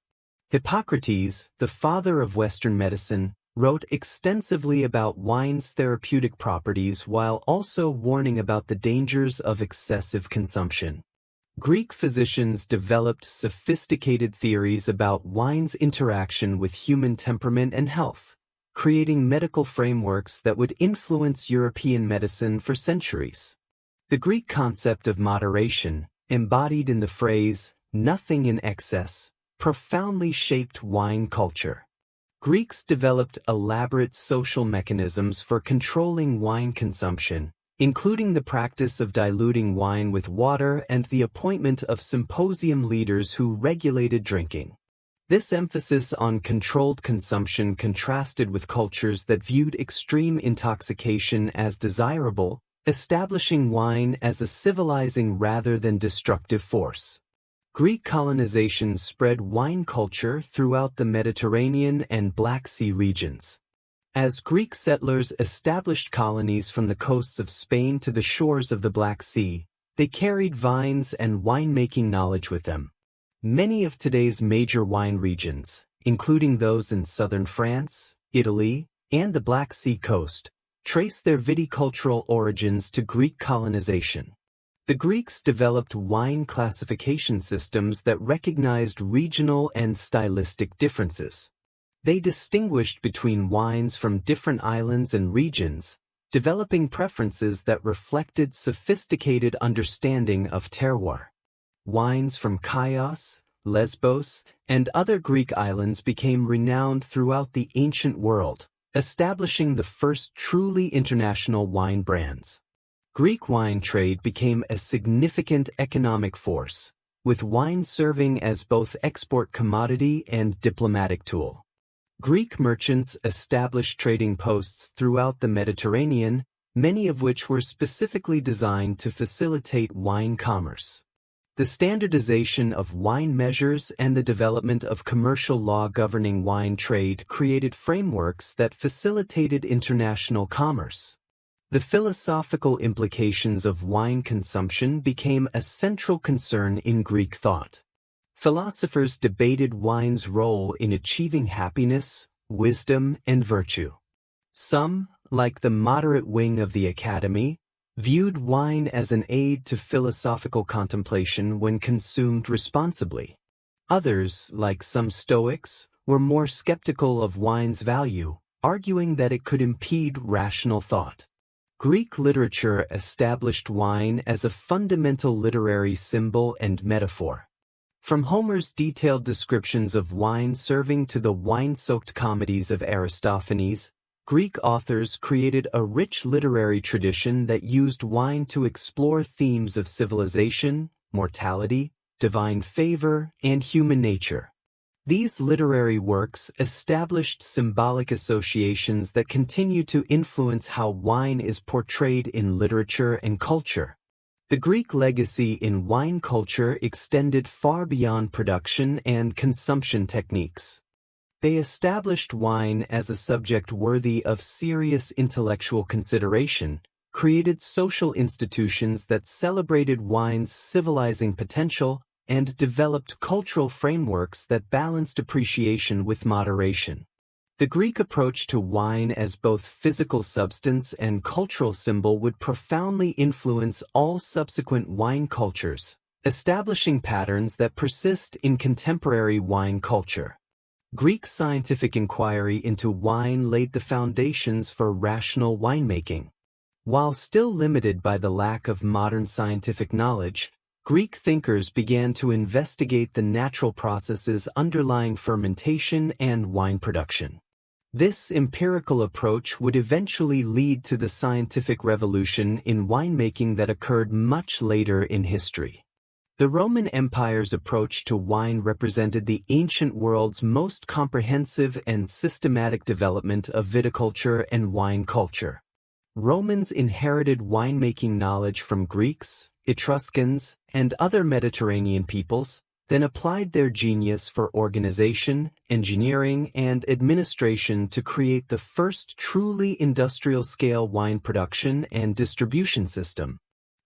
Hippocrates, the father of Western medicine, wrote extensively about wine's therapeutic properties while also warning about the dangers of excessive consumption. Greek physicians developed sophisticated theories about wine's interaction with human temperament and health, creating medical frameworks that would influence European medicine for centuries. The Greek concept of moderation, embodied in the phrase, "nothing in excess," profoundly shaped wine culture. Greeks developed elaborate social mechanisms for controlling wine consumption, including the practice of diluting wine with water and the appointment of symposium leaders who regulated drinking. This emphasis on controlled consumption contrasted with cultures that viewed extreme intoxication as desirable, establishing wine as a civilizing rather than destructive force. Greek colonization spread wine culture throughout the Mediterranean and Black Sea regions. As Greek settlers established colonies from the coasts of Spain to the shores of the Black Sea, they carried vines and winemaking knowledge with them. Many of today's major wine regions, including those in southern France, Italy, and the Black Sea coast, trace their viticultural origins to Greek colonization. The Greeks developed wine classification systems that recognized regional and stylistic differences. They distinguished between wines from different islands and regions, developing preferences that reflected sophisticated understanding of terroir. Wines from Chios, Lesbos, and other Greek islands became renowned throughout the ancient world, establishing the first truly international wine brands. Greek wine trade became a significant economic force, with wine serving as both export commodity and diplomatic tool. Greek merchants established trading posts throughout the Mediterranean, many of which were specifically designed to facilitate wine commerce. The standardization of wine measures and the development of commercial law governing wine trade created frameworks that facilitated international commerce. The philosophical implications of wine consumption became a central concern in Greek thought. Philosophers debated wine's role in achieving happiness, wisdom, and virtue. Some, like the moderate wing of the Academy, viewed wine as an aid to philosophical contemplation when consumed responsibly. Others, like some Stoics, were more skeptical of wine's value, arguing that it could impede rational thought. Greek literature established wine as a fundamental literary symbol and metaphor. From Homer's detailed descriptions of wine serving to the wine-soaked comedies of Aristophanes, Greek authors created a rich literary tradition that used wine to explore themes of civilization, mortality, divine favor, and human nature. These literary works established symbolic associations that continue to influence how wine is portrayed in literature and culture. The Greek legacy in wine culture extended far beyond production and consumption techniques. They established wine as a subject worthy of serious intellectual consideration, created social institutions that celebrated wine's civilizing potential, and developed cultural frameworks that balanced appreciation with moderation. The Greek approach to wine as both physical substance and cultural symbol would profoundly influence all subsequent wine cultures, establishing patterns that persist in contemporary wine culture. Greek scientific inquiry into wine laid the foundations for rational winemaking. While still limited by the lack of modern scientific knowledge, Greek thinkers began to investigate the natural processes underlying fermentation and wine production. This empirical approach would eventually lead to the scientific revolution in winemaking that occurred much later in history. The Roman Empire's approach to wine represented the ancient world's most comprehensive and systematic development of viticulture and wine culture. Romans inherited winemaking knowledge from Greeks, Etruscans, and other Mediterranean peoples, then applied their genius for organization, engineering, and administration to create the first truly industrial-scale wine production and distribution system.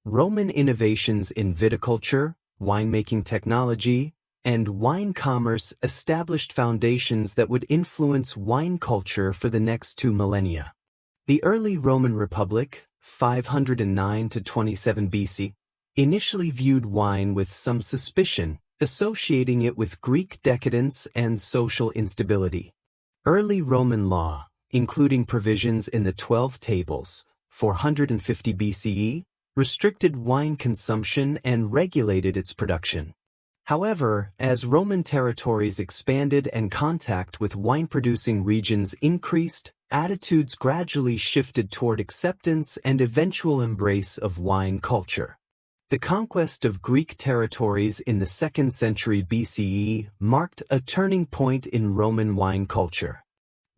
Roman innovations in viticulture, winemaking technology, and wine commerce established foundations that would influence wine culture for the next 2 millennia. The early Roman Republic, 509 to 27 BC, initially viewed wine with some suspicion, associating it with Greek decadence and social instability. Early Roman law, including provisions in the 12 Tables, 450 BCE, restricted wine consumption and regulated its production. However, as Roman territories expanded and contact with wine-producing regions increased, attitudes gradually shifted toward acceptance and eventual embrace of wine culture. The conquest of Greek territories in the 2nd century BCE marked a turning point in Roman wine culture.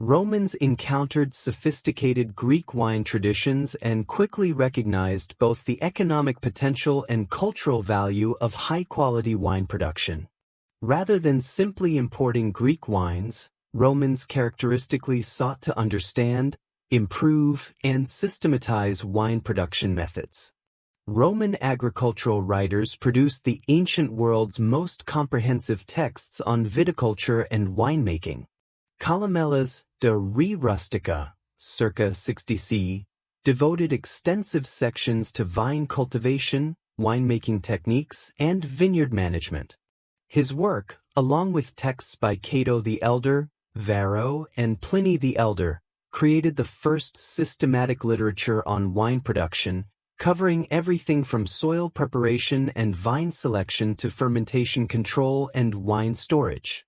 Romans encountered sophisticated Greek wine traditions and quickly recognized both the economic potential and cultural value of high-quality wine production. Rather than simply importing Greek wines, Romans characteristically sought to understand, improve, and systematize wine production methods. Roman agricultural writers produced the ancient world's most comprehensive texts on viticulture and winemaking. Columella's De Re Rustica, circa 60 CE, devoted extensive sections to vine cultivation, winemaking techniques, and vineyard management. His work, along with texts by Cato the Elder, Varro, and Pliny the Elder, created the first systematic literature on wine production, covering everything from soil preparation and vine selection to fermentation control and wine storage.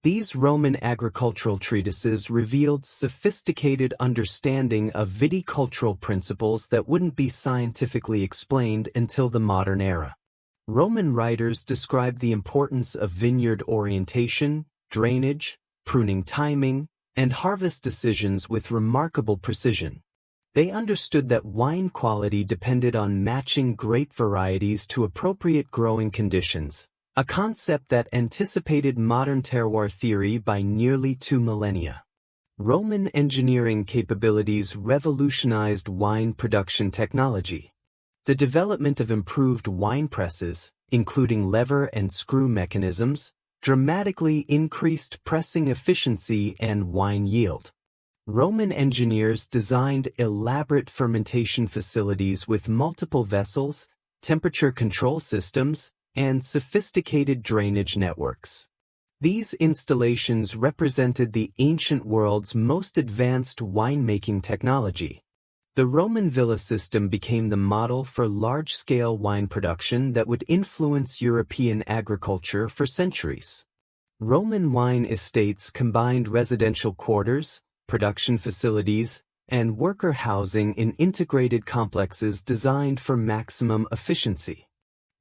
These Roman agricultural treatises revealed sophisticated understanding of viticultural principles that wouldn't be scientifically explained until the modern era. Roman writers described the importance of vineyard orientation, drainage, pruning timing, and harvest decisions with remarkable precision. They understood that wine quality depended on matching grape varieties to appropriate growing conditions, a concept that anticipated modern terroir theory by nearly 2 millennia. Roman engineering capabilities revolutionized wine production technology. The development of improved wine presses, including lever and screw mechanisms, dramatically increased pressing efficiency and wine yield. Roman engineers designed elaborate fermentation facilities with multiple vessels, temperature control systems, and sophisticated drainage networks. These installations represented the ancient world's most advanced winemaking technology. The Roman villa system became the model for large-scale wine production that would influence European agriculture for centuries. Roman wine estates combined residential quarters, production facilities, and worker housing in integrated complexes designed for maximum efficiency.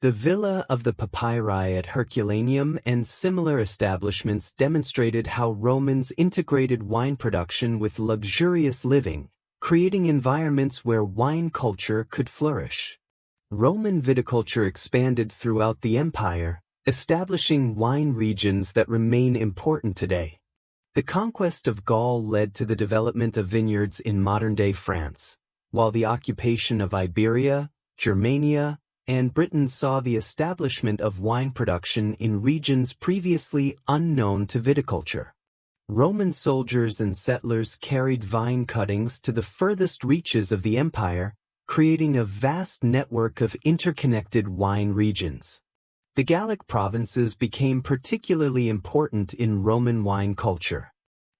The Villa of the Papyri at Herculaneum and similar establishments demonstrated how Romans integrated wine production with luxurious living, creating environments where wine culture could flourish. Roman viticulture expanded throughout the empire, establishing wine regions that remain important today. The conquest of Gaul led to the development of vineyards in modern-day France, while the occupation of Iberia, Germania, and Britain saw the establishment of wine production in regions previously unknown to viticulture. Roman soldiers and settlers carried vine cuttings to the furthest reaches of the empire, creating a vast network of interconnected wine regions. The Gallic provinces became particularly important in Roman wine culture.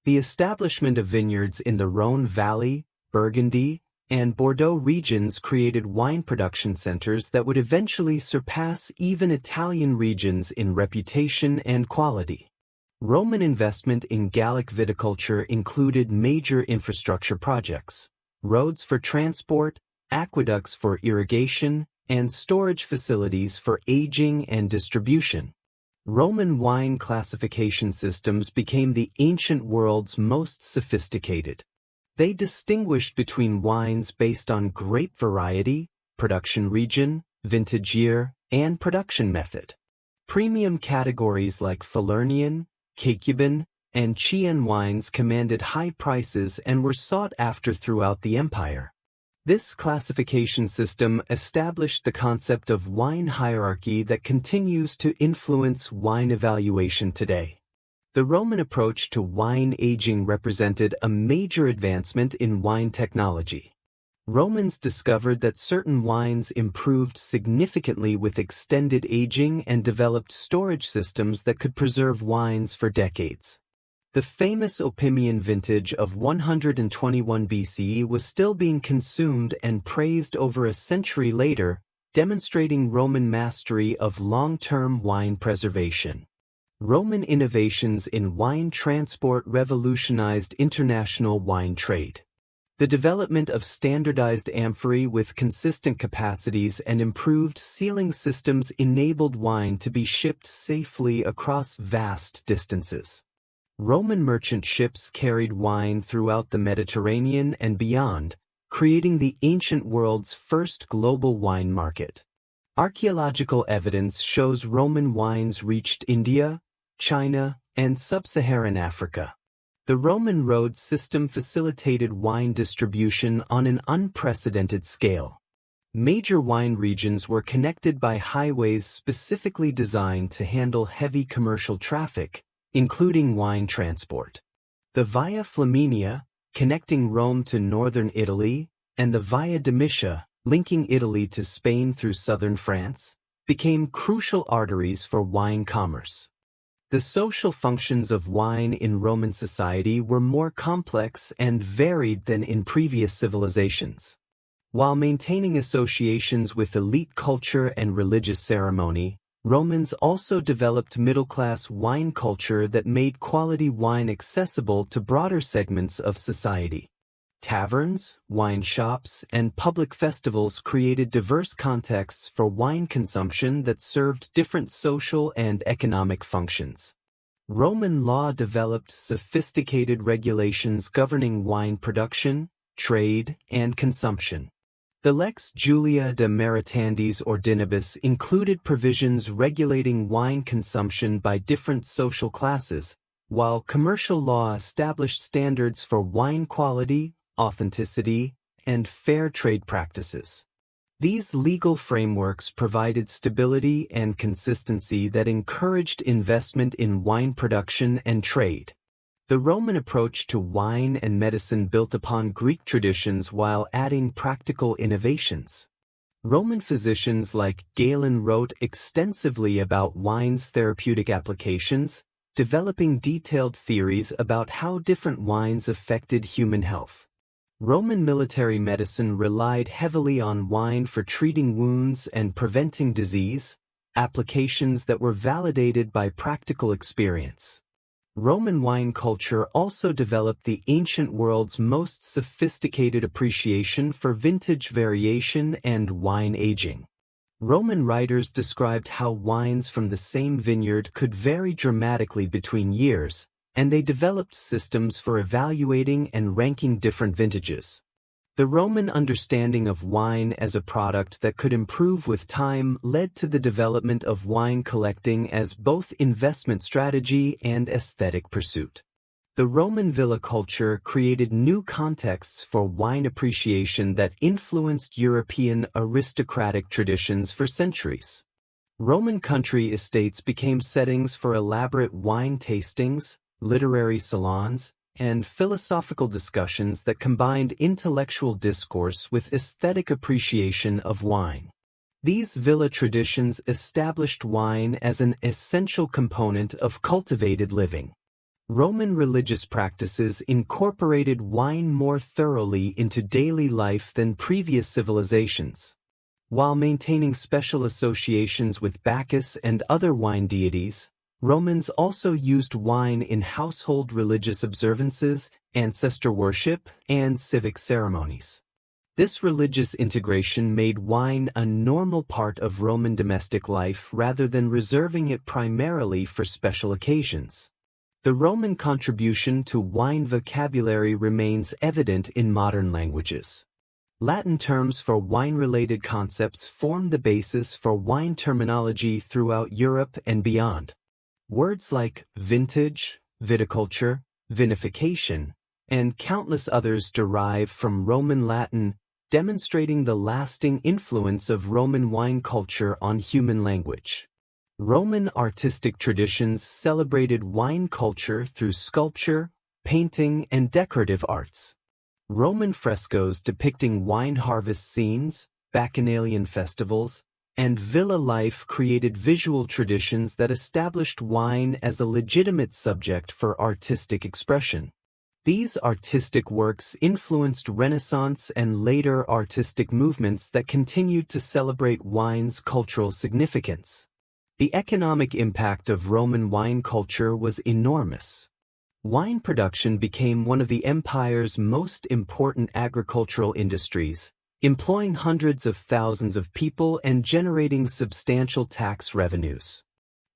The establishment of vineyards in the Rhone Valley, Burgundy, and Bordeaux regions created wine production centers that would eventually surpass even Italian regions in reputation and quality. Roman investment in Gallic viticulture included major infrastructure projects, roads for transport, aqueducts for irrigation, and storage facilities for aging and distribution. Roman wine classification systems became the ancient world's most sophisticated. They distinguished between wines based on grape variety, production region, vintage year, and production method. Premium categories like Falernian, Cacuban, and Chian wines commanded high prices and were sought after throughout the empire. This classification system established the concept of wine hierarchy that continues to influence wine evaluation today. The Roman approach to wine aging represented a major advancement in wine technology. Romans discovered that certain wines improved significantly with extended aging and developed storage systems that could preserve wines for decades. The famous Opimian vintage of 121 BCE was still being consumed and praised over a century later, demonstrating Roman mastery of long-term wine preservation. Roman innovations in wine transport revolutionized international wine trade. The development of standardized amphorae with consistent capacities and improved sealing systems enabled wine to be shipped safely across vast distances. Roman merchant ships carried wine throughout the Mediterranean and beyond, creating the ancient world's first global wine market. Archaeological evidence shows Roman wines reached India, China, and sub-Saharan Africa. The Roman road system facilitated wine distribution on an unprecedented scale. Major wine regions were connected by highways specifically designed to handle heavy commercial traffic, including wine transport. The Via Flaminia, connecting Rome to northern Italy, and the Via Domitia, linking Italy to Spain through southern France, became crucial arteries for wine commerce. The social functions of wine in Roman society were more complex and varied than in previous civilizations. While maintaining associations with elite culture and religious ceremony, Romans also developed middle-class wine culture that made quality wine accessible to broader segments of society. Taverns, wine shops, and public festivals created diverse contexts for wine consumption that served different social and economic functions. Roman law developed sophisticated regulations governing wine production, trade, and consumption. The Lex Julia de Maritandis Ordinibus included provisions regulating wine consumption by different social classes, while commercial law established standards for wine quality, authenticity, and fair trade practices. These legal frameworks provided stability and consistency that encouraged investment in wine production and trade. The Roman approach to wine and medicine built upon Greek traditions while adding practical innovations. Roman physicians like Galen wrote extensively about wine's therapeutic applications, developing detailed theories about how different wines affected human health. Roman military medicine relied heavily on wine for treating wounds and preventing disease, applications that were validated by practical experience. Roman wine culture also developed the ancient world's most sophisticated appreciation for vintage variation and wine aging. Roman writers described how wines from the same vineyard could vary dramatically between years, and they developed systems for evaluating and ranking different vintages. The Roman understanding of wine as a product that could improve with time led to the development of wine collecting as both investment strategy and aesthetic pursuit. The Roman villa culture created new contexts for wine appreciation that influenced European aristocratic traditions for centuries. Roman country estates became settings for elaborate wine tastings, literary salons, and philosophical discussions that combined intellectual discourse with aesthetic appreciation of wine. These villa traditions established wine as an essential component of cultivated living. Roman religious practices incorporated wine more thoroughly into daily life than previous civilizations. While maintaining special associations with Bacchus and other wine deities, Romans also used wine in household religious observances, ancestor worship, and civic ceremonies. This religious integration made wine a normal part of Roman domestic life rather than reserving it primarily for special occasions. The Roman contribution to wine vocabulary remains evident in modern languages. Latin terms for wine-related concepts form the basis for wine terminology throughout Europe and beyond. Words like vintage, viticulture, vinification, and countless others derive from Roman Latin, demonstrating the lasting influence of Roman wine culture on human language. Roman artistic traditions celebrated wine culture through sculpture, painting, and decorative arts. Roman frescoes depicting wine harvest scenes, bacchanalian festivals, and villa life created visual traditions that established wine as a legitimate subject for artistic expression. These artistic works influenced Renaissance and later artistic movements that continued to celebrate wine's cultural significance. The economic impact of Roman wine culture was enormous. Wine production became one of the empire's most important agricultural industries, employing hundreds of thousands of people and generating substantial tax revenues.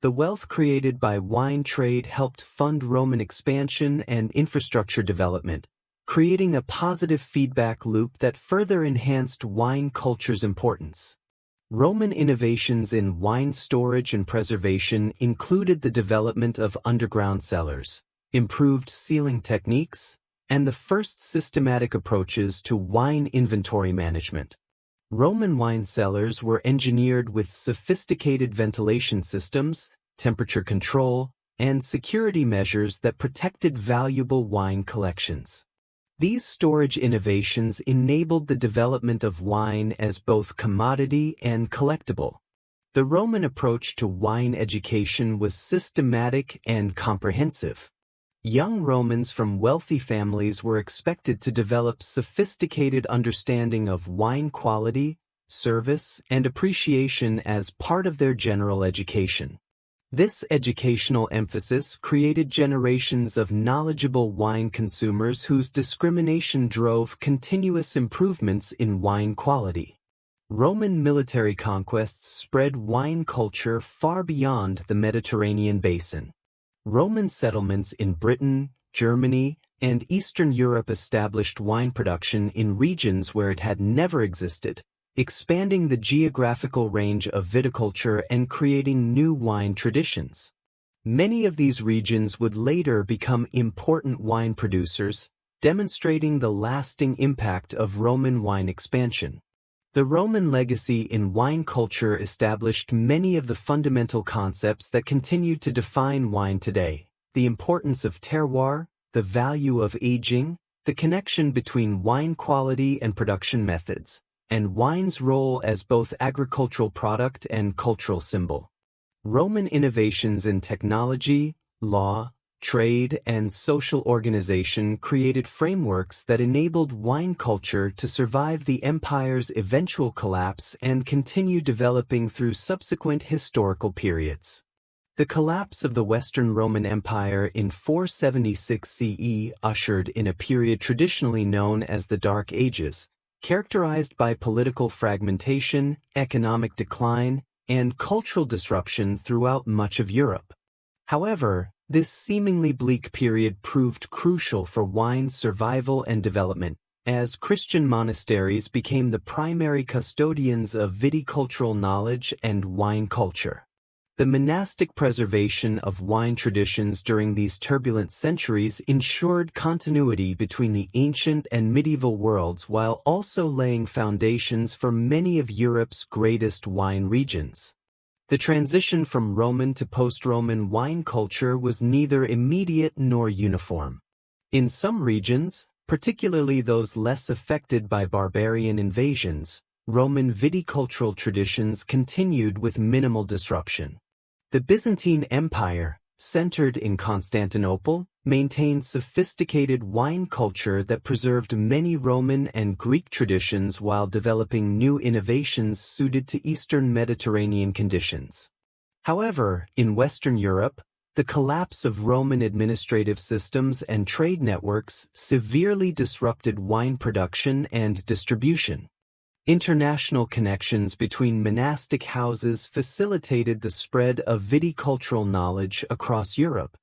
The wealth created by wine trade helped fund Roman expansion and infrastructure development, creating a positive feedback loop that further enhanced wine culture's importance. Roman innovations in wine storage and preservation included the development of underground cellars, improved sealing techniques, and the first systematic approaches to wine inventory management. Roman wine cellars were engineered with sophisticated ventilation systems, temperature control, and security measures that protected valuable wine collections. These storage innovations enabled the development of wine as both commodity and collectible. The Roman approach to wine education was systematic and comprehensive. Young Romans from wealthy families were expected to develop sophisticated understanding of wine quality, service, and appreciation as part of their general education. This educational emphasis created generations of knowledgeable wine consumers whose discrimination drove continuous improvements in wine quality. Roman military conquests spread wine culture far beyond the Mediterranean basin. Roman settlements in Britain, Germany, and Eastern Europe established wine production in regions where it had never existed, expanding the geographical range of viticulture and creating new wine traditions. Many of these regions would later become important wine producers, demonstrating the lasting impact of Roman wine expansion. The Roman legacy in wine culture established many of the fundamental concepts that continue to define wine today: the importance of terroir, the value of aging, the connection between wine quality and production methods, and wine's role as both agricultural product and cultural symbol. Roman innovations in technology, law, trade, and social organization created frameworks that enabled wine culture to survive the empire's eventual collapse and continue developing through subsequent historical periods. The collapse of the Western Roman Empire in 476 CE ushered in a period traditionally known as the Dark Ages, characterized by political fragmentation, economic decline, and cultural disruption throughout much of Europe. However, this seemingly bleak period proved crucial for wine's survival and development, as Christian monasteries became the primary custodians of viticultural knowledge and wine culture. The monastic preservation of wine traditions during these turbulent centuries ensured continuity between the ancient and medieval worlds while also laying foundations for many of Europe's greatest wine regions. The transition from Roman to post-Roman wine culture was neither immediate nor uniform. In some regions, particularly those less affected by barbarian invasions, Roman viticultural traditions continued with minimal disruption. The Byzantine Empire, centered in Constantinople, maintained sophisticated wine culture that preserved many Roman and Greek traditions while developing new innovations suited to Eastern Mediterranean conditions. However, in Western Europe, the collapse of Roman administrative systems and trade networks severely disrupted wine production and distribution. International connections between monastic houses facilitated the spread of viticultural knowledge across Europe.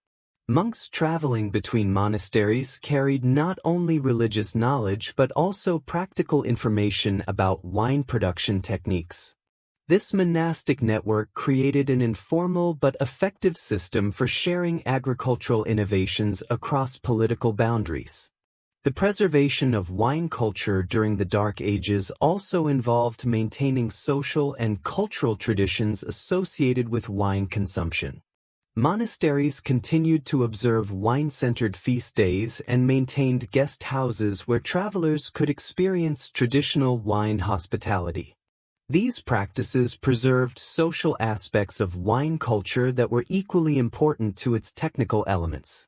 Monks traveling between monasteries carried not only religious knowledge but also practical information about wine production techniques. This monastic network created an informal but effective system for sharing agricultural innovations across political boundaries. The preservation of wine culture during the Dark Ages also involved maintaining social and cultural traditions associated with wine consumption. Monasteries continued to observe wine-centered feast days and maintained guest houses where travelers could experience traditional wine hospitality. These practices preserved social aspects of wine culture that were equally important to its technical elements.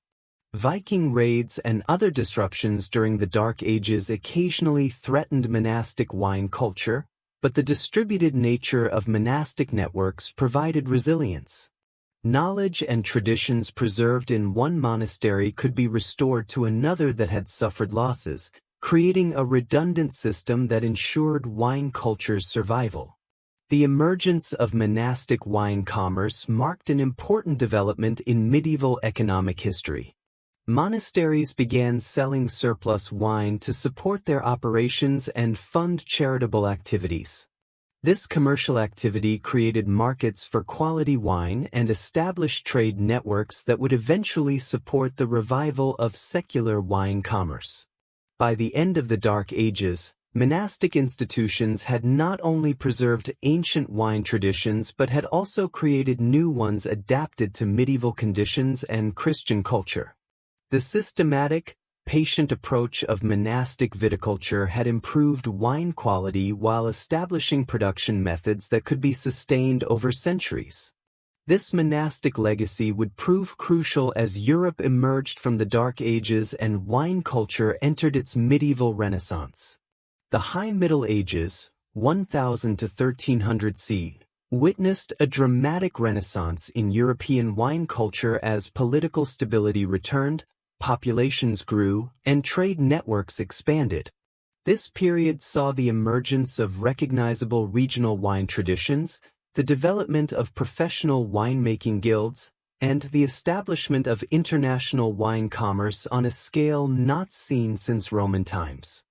Viking raids and other disruptions during the Dark Ages occasionally threatened monastic wine culture, but the distributed nature of monastic networks provided resilience. Knowledge and traditions preserved in one monastery could be restored to another that had suffered losses, creating a redundant system that ensured wine culture's survival. The emergence of monastic wine commerce marked an important development in medieval economic history. Monasteries began selling surplus wine to support their operations and fund charitable activities. This commercial activity created markets for quality wine and established trade networks that would eventually support the revival of secular wine commerce. By the end of the Dark Ages, monastic institutions had not only preserved ancient wine traditions but had also created new ones adapted to medieval conditions and Christian culture. The systematic, patient approach of monastic viticulture had improved wine quality while establishing production methods that could be sustained over centuries. This monastic legacy would prove crucial as Europe emerged from the Dark Ages and wine culture entered its medieval renaissance. The High Middle Ages, 1000 to 1300 CE, witnessed a dramatic renaissance in European wine culture as political stability returned, populations grew, and trade networks expanded. This period saw the emergence of recognizable regional wine traditions, the development of professional winemaking guilds, and the establishment of international wine commerce on a scale not seen since Roman times.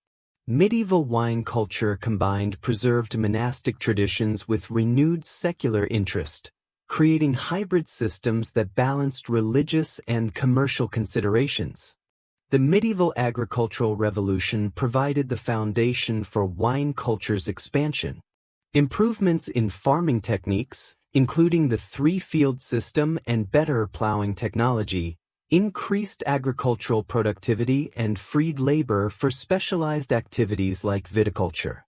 Medieval wine culture combined preserved monastic traditions with renewed secular interest, creating hybrid systems that balanced religious and commercial considerations. The medieval agricultural revolution provided the foundation for wine culture's expansion. Improvements in farming techniques, including the three-field system and better plowing technology, increased agricultural productivity and freed labor for specialized activities like viticulture.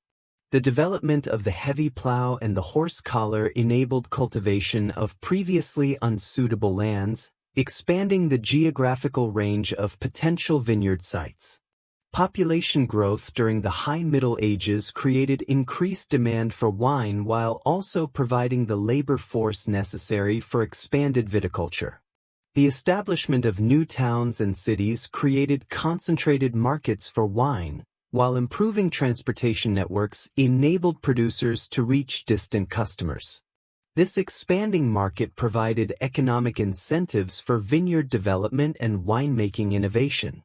The development of the heavy plow and the horse collar enabled cultivation of previously unsuitable lands, expanding the geographical range of potential vineyard sites. Population growth during the High Middle Ages created increased demand for wine while also providing the labor force necessary for expanded viticulture. The establishment of new towns and cities created concentrated markets for wine, while improving transportation networks enabled producers to reach distant customers. This expanding market provided economic incentives for vineyard development and winemaking innovation.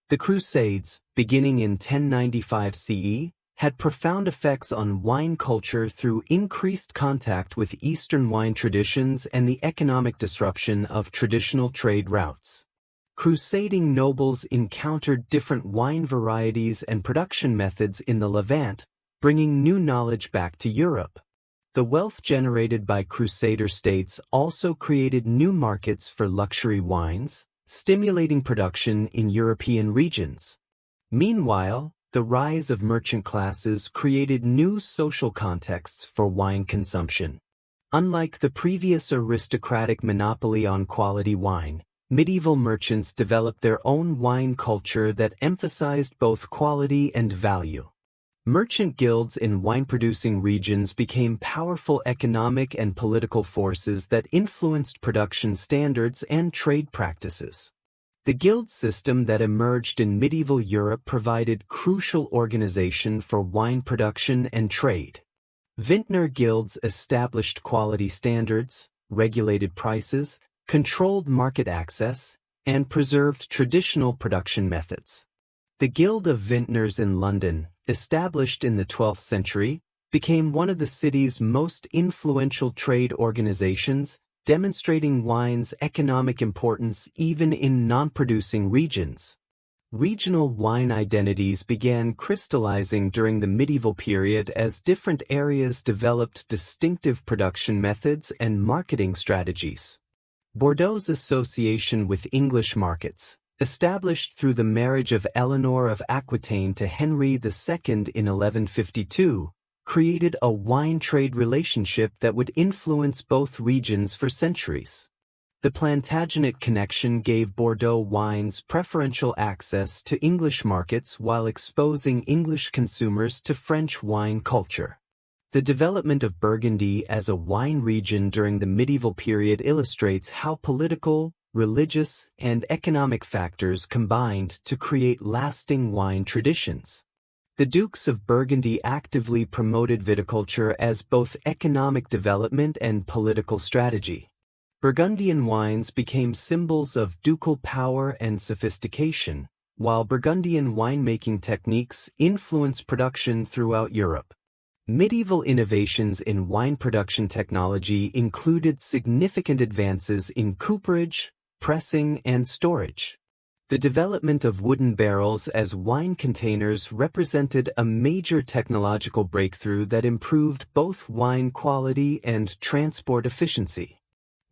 The Crusades, beginning in 1095 CE, had profound effects on wine culture through increased contact with Eastern wine traditions and the economic disruption of traditional trade routes. Crusading nobles encountered different wine varieties and production methods in the Levant, bringing new knowledge back to Europe. The wealth generated by Crusader states also created new markets for luxury wines, stimulating production in European regions. Meanwhile, The rise of merchant classes created new social contexts for wine consumption. Unlike the previous aristocratic monopoly on quality wine, medieval merchants developed their own wine culture that emphasized both quality and value. Merchant guilds in wine-producing regions became powerful economic and political forces that influenced production standards and trade practices. The guild system that emerged in medieval Europe provided crucial organization for wine production and trade. Vintner guilds established quality standards, regulated prices, controlled market access, and preserved traditional production methods. The Guild of Vintners in London, established in the 12th century, became one of the city's most influential trade organizations, demonstrating wine's economic importance even in non-producing regions. Regional wine identities began crystallizing during the medieval period as different areas developed distinctive production methods and marketing strategies. Bordeaux's association with English markets, established through the marriage of Eleanor of Aquitaine to Henry II in 1152, created a wine trade relationship that would influence both regions for centuries. The Plantagenet connection gave Bordeaux wines preferential access to English markets while exposing English consumers to French wine culture. The development of Burgundy as a wine region during the medieval period illustrates how political, religious, and economic factors combined to create lasting wine traditions. The Dukes of Burgundy actively promoted viticulture as both economic development and political strategy. Burgundian wines became symbols of ducal power and sophistication, while Burgundian winemaking techniques influenced production throughout Europe. Medieval innovations in wine production technology included significant advances in cooperage, pressing, and storage. The development of wooden barrels as wine containers represented a major technological breakthrough that improved both wine quality and transport efficiency.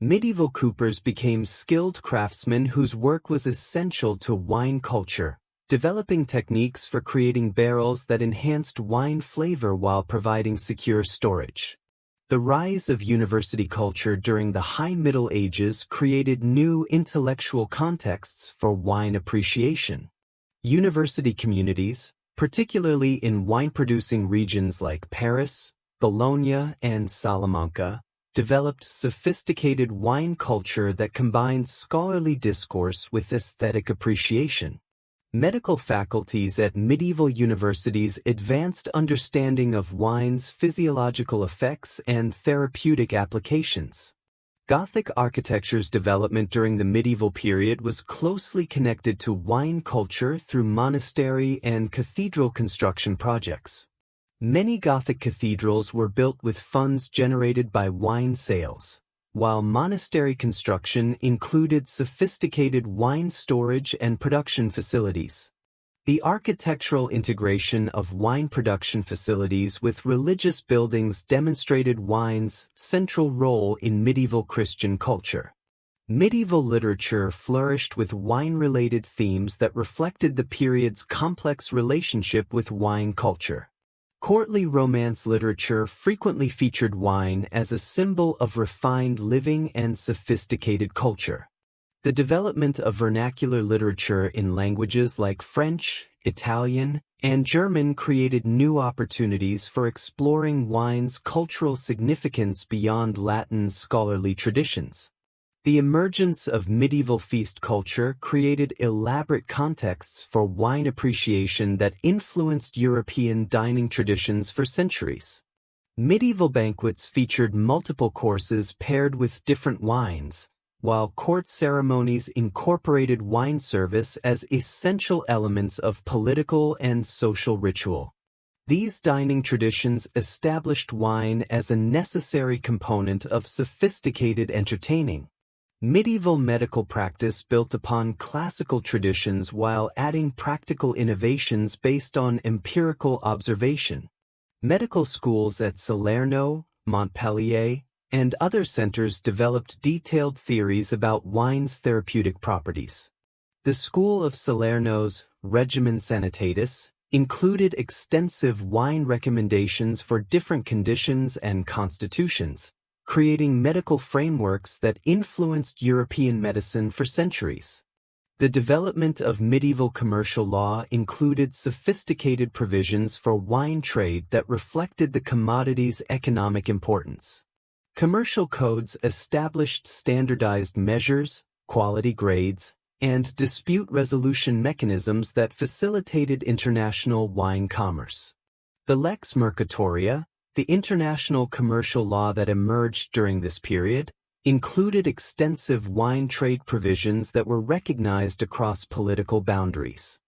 Medieval coopers became skilled craftsmen whose work was essential to wine culture, developing techniques for creating barrels that enhanced wine flavor while providing secure storage. The rise of university culture during the High Middle Ages created new intellectual contexts for wine appreciation. University communities, particularly in wine-producing regions like Paris, Bologna, and Salamanca, developed sophisticated wine culture that combined scholarly discourse with aesthetic appreciation. Medical faculties at medieval universities advanced understanding of wine's physiological effects and therapeutic applications. Gothic architecture's development during the medieval period was closely connected to wine culture through monastery and cathedral construction projects. Many Gothic cathedrals were built with funds generated by wine sales, while monastery construction included sophisticated wine storage and production facilities. The architectural integration of wine production facilities with religious buildings demonstrated wine's central role in medieval Christian culture. Medieval literature flourished with wine-related themes that reflected the period's complex relationship with wine culture. Courtly Romance literature frequently featured wine as a symbol of refined living and sophisticated culture. The development of vernacular literature in languages like French, Italian, and German created new opportunities for exploring wine's cultural significance beyond Latin's scholarly traditions. The emergence of medieval feast culture created elaborate contexts for wine appreciation that influenced European dining traditions for centuries. Medieval banquets featured multiple courses paired with different wines, while court ceremonies incorporated wine service as essential elements of political and social ritual. These dining traditions established wine as a necessary component of sophisticated entertaining. Medieval medical practice built upon classical traditions while adding practical innovations based on empirical observation. Medical schools at Salerno, Montpellier, and other centers developed detailed theories about wine's therapeutic properties. The School of Salerno's Regimen Sanitatis included extensive wine recommendations for different conditions and constitutions, creating medical frameworks that influenced European medicine for centuries. The development of medieval commercial law included sophisticated provisions for wine trade that reflected the commodity's economic importance. Commercial codes established standardized measures, quality grades, and dispute resolution mechanisms that facilitated international wine commerce. The Lex Mercatoria, the international commercial law that emerged during this period, included extensive wine trade provisions that were recognized across political boundaries.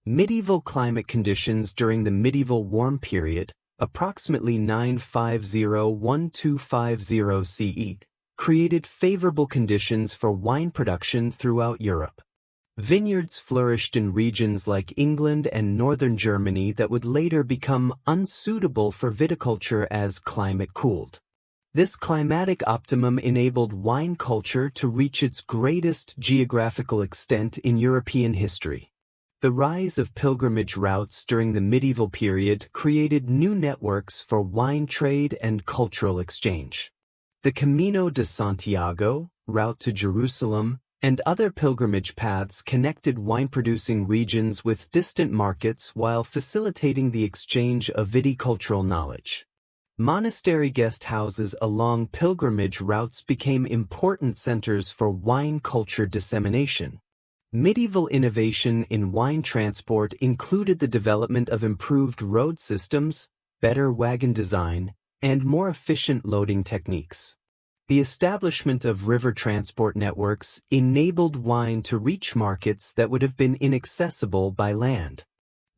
Medieval climate conditions during the medieval warm period, approximately 950–1250 CE, created favorable conditions for wine production throughout Europe. Vineyards flourished in regions like England and northern Germany that would later become unsuitable for viticulture as climate cooled. This climatic optimum enabled wine culture to reach its greatest geographical extent in European history. The rise of pilgrimage routes during the medieval period created new networks for wine trade and cultural exchange. The Camino de Santiago, route to Jerusalem, and other pilgrimage paths connected wine-producing regions with distant markets while facilitating the exchange of viticultural knowledge. Monastery guest houses along pilgrimage routes became important centers for wine culture dissemination. Medieval innovation in wine transport included the development of improved road systems, better wagon design, and more efficient loading techniques. The establishment of river transport networks enabled wine to reach markets that would have been inaccessible by land.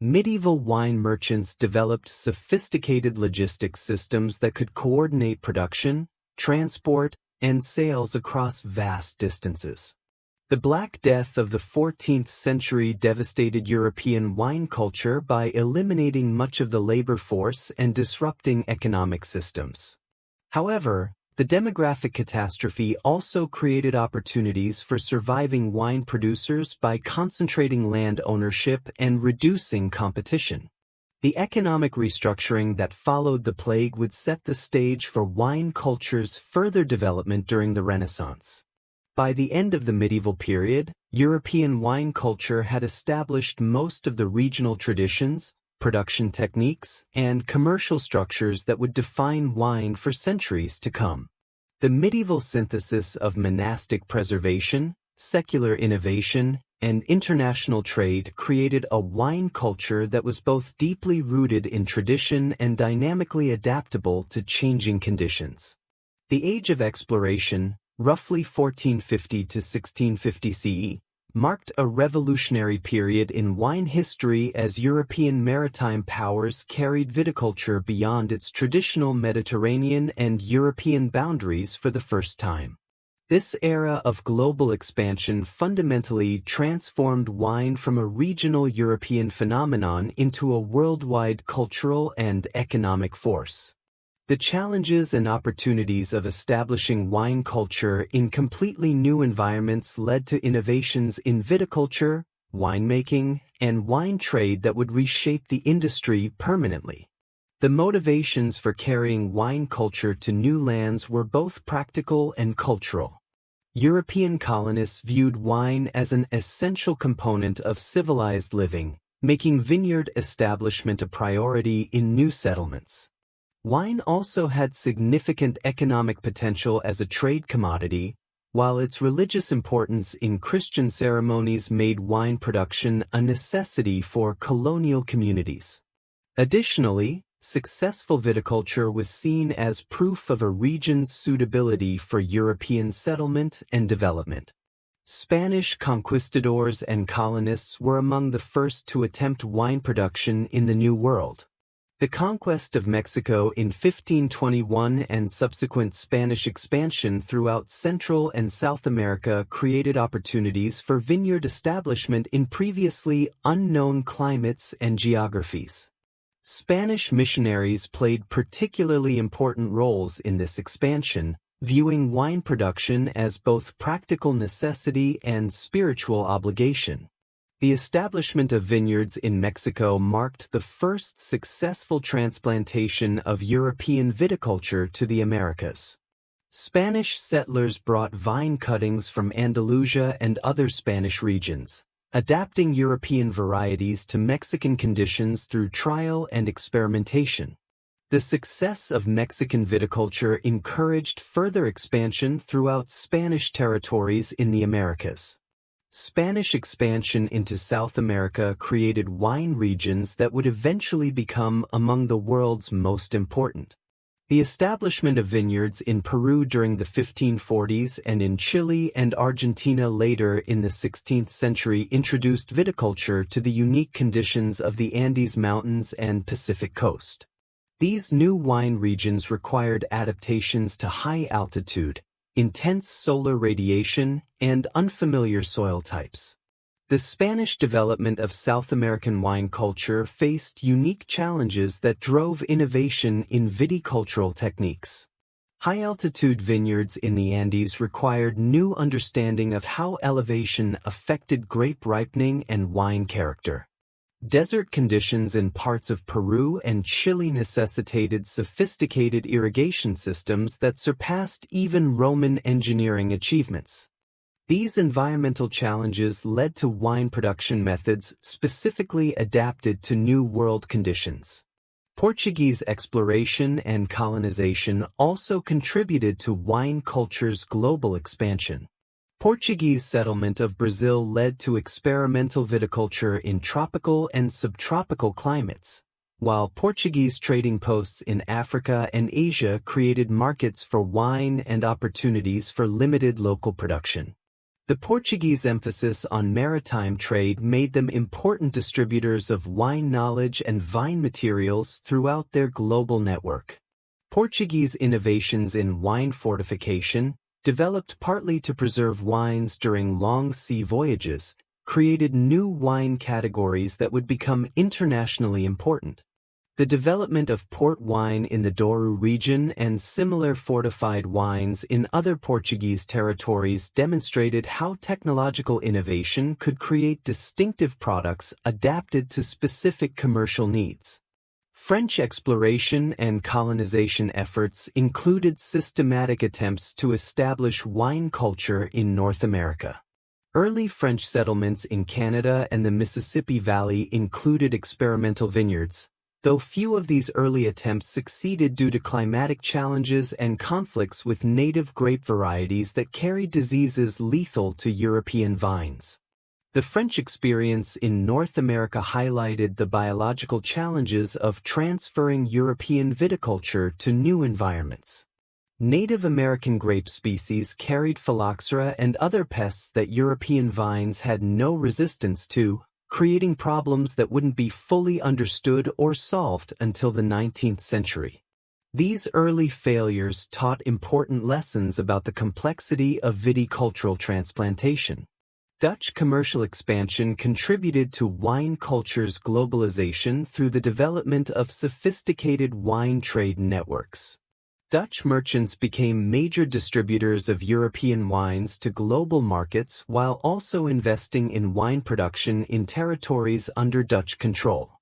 Medieval wine merchants developed sophisticated logistics systems that could coordinate production, transport, and sales across vast distances. The Black Death of the 14th century devastated European wine culture by eliminating much of the labor force and disrupting economic systems. However, the demographic catastrophe also created opportunities for surviving wine producers by concentrating land ownership and reducing competition. The economic restructuring that followed the plague would set the stage for wine culture's further development during the Renaissance. By the end of the medieval period, European wine culture had established most of the regional traditions, production techniques, and commercial structures that would define wine for centuries to come. The medieval synthesis of monastic preservation, secular innovation, and international trade created a wine culture that was both deeply rooted in tradition and dynamically adaptable to changing conditions. The Age of Exploration, roughly 1450 to 1650 CE, marked a revolutionary period in wine history as European maritime powers carried viticulture beyond its traditional Mediterranean and European boundaries for the first time. This era of global expansion fundamentally transformed wine from a regional European phenomenon into a worldwide cultural and economic force. The challenges and opportunities of establishing wine culture in completely new environments led to innovations in viticulture, winemaking, and wine trade that would reshape the industry permanently. The motivations for carrying wine culture to new lands were both practical and cultural. European colonists viewed wine as an essential component of civilized living, making vineyard establishment a priority in new settlements. Wine also had significant economic potential as a trade commodity, while its religious importance in Christian ceremonies made wine production a necessity for colonial communities. Additionally, successful viticulture was seen as proof of a region's suitability for European settlement and development. Spanish conquistadors and colonists were among the first to attempt wine production in the New World. The conquest of Mexico in 1521 and subsequent Spanish expansion throughout Central and South America created opportunities for vineyard establishment in previously unknown climates and geographies. Spanish missionaries played particularly important roles in this expansion, viewing wine production as both practical necessity and spiritual obligation. The establishment of vineyards in Mexico marked the first successful transplantation of European viticulture to the Americas. Spanish settlers brought vine cuttings from Andalusia and other Spanish regions, adapting European varieties to Mexican conditions through trial and experimentation. The success of Mexican viticulture encouraged further expansion throughout Spanish territories in the Americas. Spanish expansion into South America created wine regions that would eventually become among the world's most important. The establishment of vineyards in Peru during the 1540s and in Chile and Argentina later in the 16th century introduced viticulture to the unique conditions of the Andes Mountains and Pacific coast. These new wine regions required adaptations to high altitude, intense solar radiation, and unfamiliar soil types. The Spanish development of South American wine culture faced unique challenges that drove innovation in viticultural techniques. High-altitude vineyards in the Andes required new understanding of how elevation affected grape ripening and wine character. Desert conditions in parts of Peru and Chile necessitated sophisticated irrigation systems that surpassed even Roman engineering achievements. These environmental challenges led to wine production methods specifically adapted to New World conditions. Portuguese exploration and colonization also contributed to wine culture's global expansion. Portuguese settlement of Brazil led to experimental viticulture in tropical and subtropical climates, while Portuguese trading posts in Africa and Asia created markets for wine and opportunities for limited local production. The Portuguese emphasis on maritime trade made them important distributors of wine knowledge and vine materials throughout their global network. Portuguese innovations in wine fortification, developed partly to preserve wines during long sea voyages, created new wine categories that would become internationally important. The development of port wine in the Douro region and similar fortified wines in other Portuguese territories demonstrated how technological innovation could create distinctive products adapted to specific commercial needs. French exploration and colonization efforts included systematic attempts to establish wine culture in North America. Early French settlements in Canada and the Mississippi Valley included experimental vineyards, though few of these early attempts succeeded due to climatic challenges and conflicts with native grape varieties that carried diseases lethal to European vines. The French experience in North America highlighted the biological challenges of transferring European viticulture to new environments. Native American grape species carried phylloxera and other pests that European vines had no resistance to, creating problems that wouldn't be fully understood or solved until the 19th century. These early failures taught important lessons about the complexity of viticultural transplantation. Dutch commercial expansion contributed to wine culture's globalization through the development of sophisticated wine trade networks. Dutch merchants became major distributors of European wines to global markets while also investing in wine production in territories under Dutch control.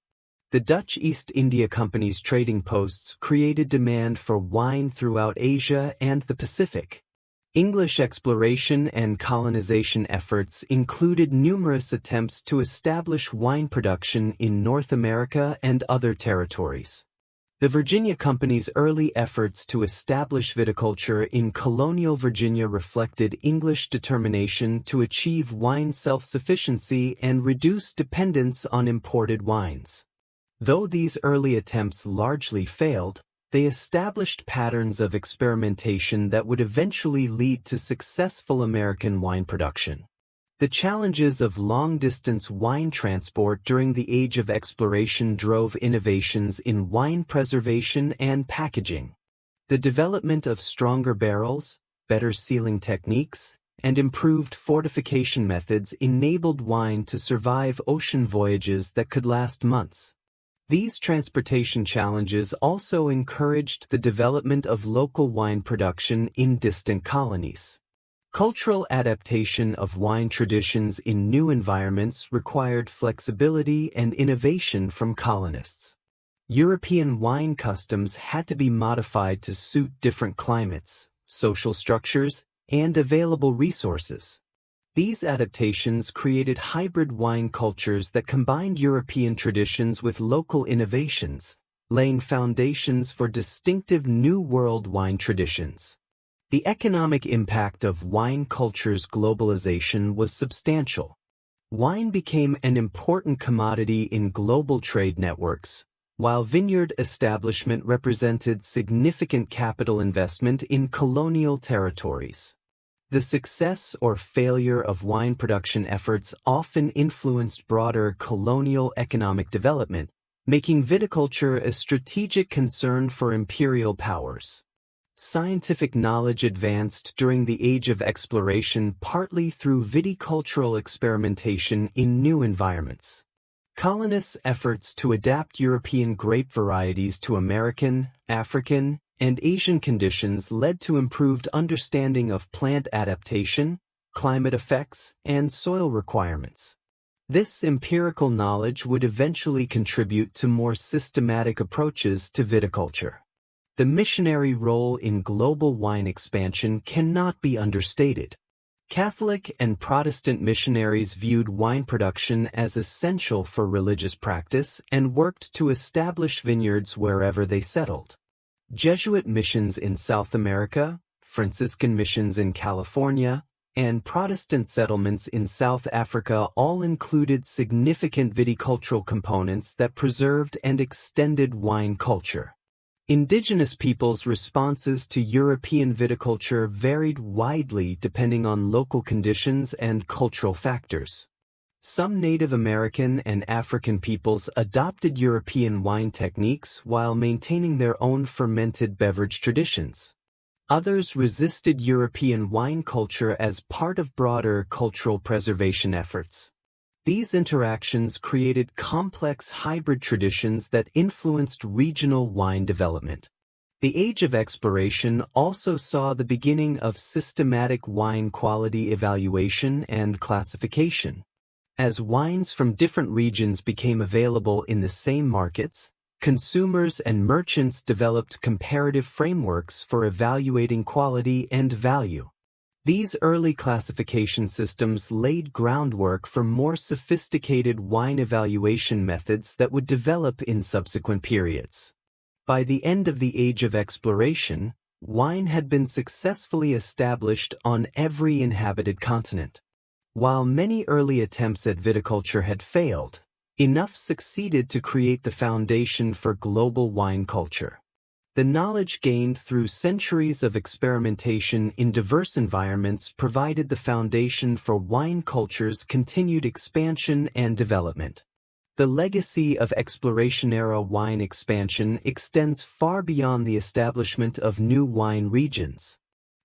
The Dutch East India Company's trading posts created demand for wine throughout Asia and the Pacific. English exploration and colonization efforts included numerous attempts to establish wine production in North America and other territories. The Virginia Company's early efforts to establish viticulture in colonial Virginia reflected English determination to achieve wine self-sufficiency and reduce dependence on imported wines. Though these early attempts largely failed, they established patterns of experimentation that would eventually lead to successful American wine production. The challenges of long-distance wine transport during the Age of Exploration drove innovations in wine preservation and packaging. The development of stronger barrels, better sealing techniques, and improved fortification methods enabled wine to survive ocean voyages that could last months. These transportation challenges also encouraged the development of local wine production in distant colonies. Cultural adaptation of wine traditions in new environments required flexibility and innovation from colonists. European wine customs had to be modified to suit different climates, social structures, and available resources. These adaptations created hybrid wine cultures that combined European traditions with local innovations, laying foundations for distinctive New World wine traditions. The economic impact of wine culture's globalization was substantial. Wine became an important commodity in global trade networks, while vineyard establishment represented significant capital investment in colonial territories. The success or failure of wine production efforts often influenced broader colonial economic development, making viticulture a strategic concern for imperial powers. Scientific knowledge advanced during the Age of Exploration partly through viticultural experimentation in new environments. Colonists' efforts to adapt European grape varieties to American, African, and Asian conditions led to improved understanding of plant adaptation, climate effects, and soil requirements. This empirical knowledge would eventually contribute to more systematic approaches to viticulture. The missionary role in global wine expansion cannot be understated. Catholic and Protestant missionaries viewed wine production as essential for religious practice and worked to establish vineyards wherever they settled. Jesuit missions in South America, Franciscan missions in California, and Protestant settlements in South Africa all included significant viticultural components that preserved and extended wine culture. Indigenous peoples' responses to European viticulture varied widely depending on local conditions and cultural factors. Some Native American and African peoples adopted European wine techniques while maintaining their own fermented beverage traditions. Others resisted European wine culture as part of broader cultural preservation efforts. These interactions created complex hybrid traditions that influenced regional wine development. The Age of Exploration also saw the beginning of systematic wine quality evaluation and classification. As wines from different regions became available in the same markets, consumers and merchants developed comparative frameworks for evaluating quality and value. These early classification systems laid groundwork for more sophisticated wine evaluation methods that would develop in subsequent periods. By the end of the Age of Exploration, wine had been successfully established on every inhabited continent. While many early attempts at viticulture had failed, enough succeeded to create the foundation for global wine culture. The knowledge gained through centuries of experimentation in diverse environments provided the foundation for wine culture's continued expansion and development. The legacy of exploration-era wine expansion extends far beyond the establishment of new wine regions.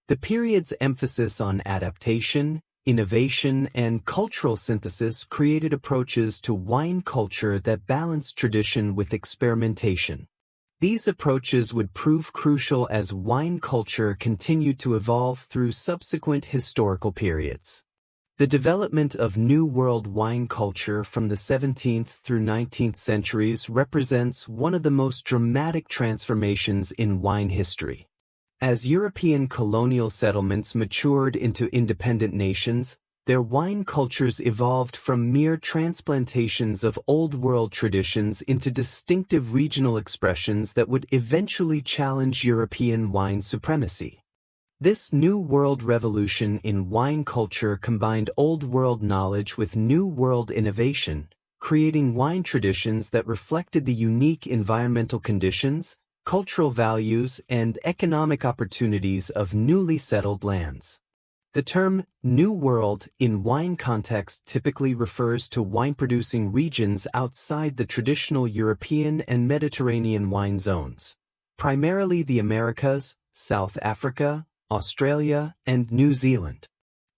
The period's emphasis on adaptation, innovation, and cultural synthesis created approaches to wine culture that balanced tradition with experimentation. These approaches would prove crucial as wine culture continued to evolve through subsequent historical periods. The development of New World wine culture from the 17th through 19th centuries represents one of the most dramatic transformations in wine history. As European colonial settlements matured into independent nations, their wine cultures evolved from mere transplantations of Old World traditions into distinctive regional expressions that would eventually challenge European wine supremacy. This New World revolution in wine culture combined Old World knowledge with New World innovation, creating wine traditions that reflected the unique environmental conditions, cultural values, and economic opportunities of newly settled lands. The term New World in wine context typically refers to wine-producing regions outside the traditional European and Mediterranean wine zones, primarily the Americas, South Africa, Australia, and New Zealand.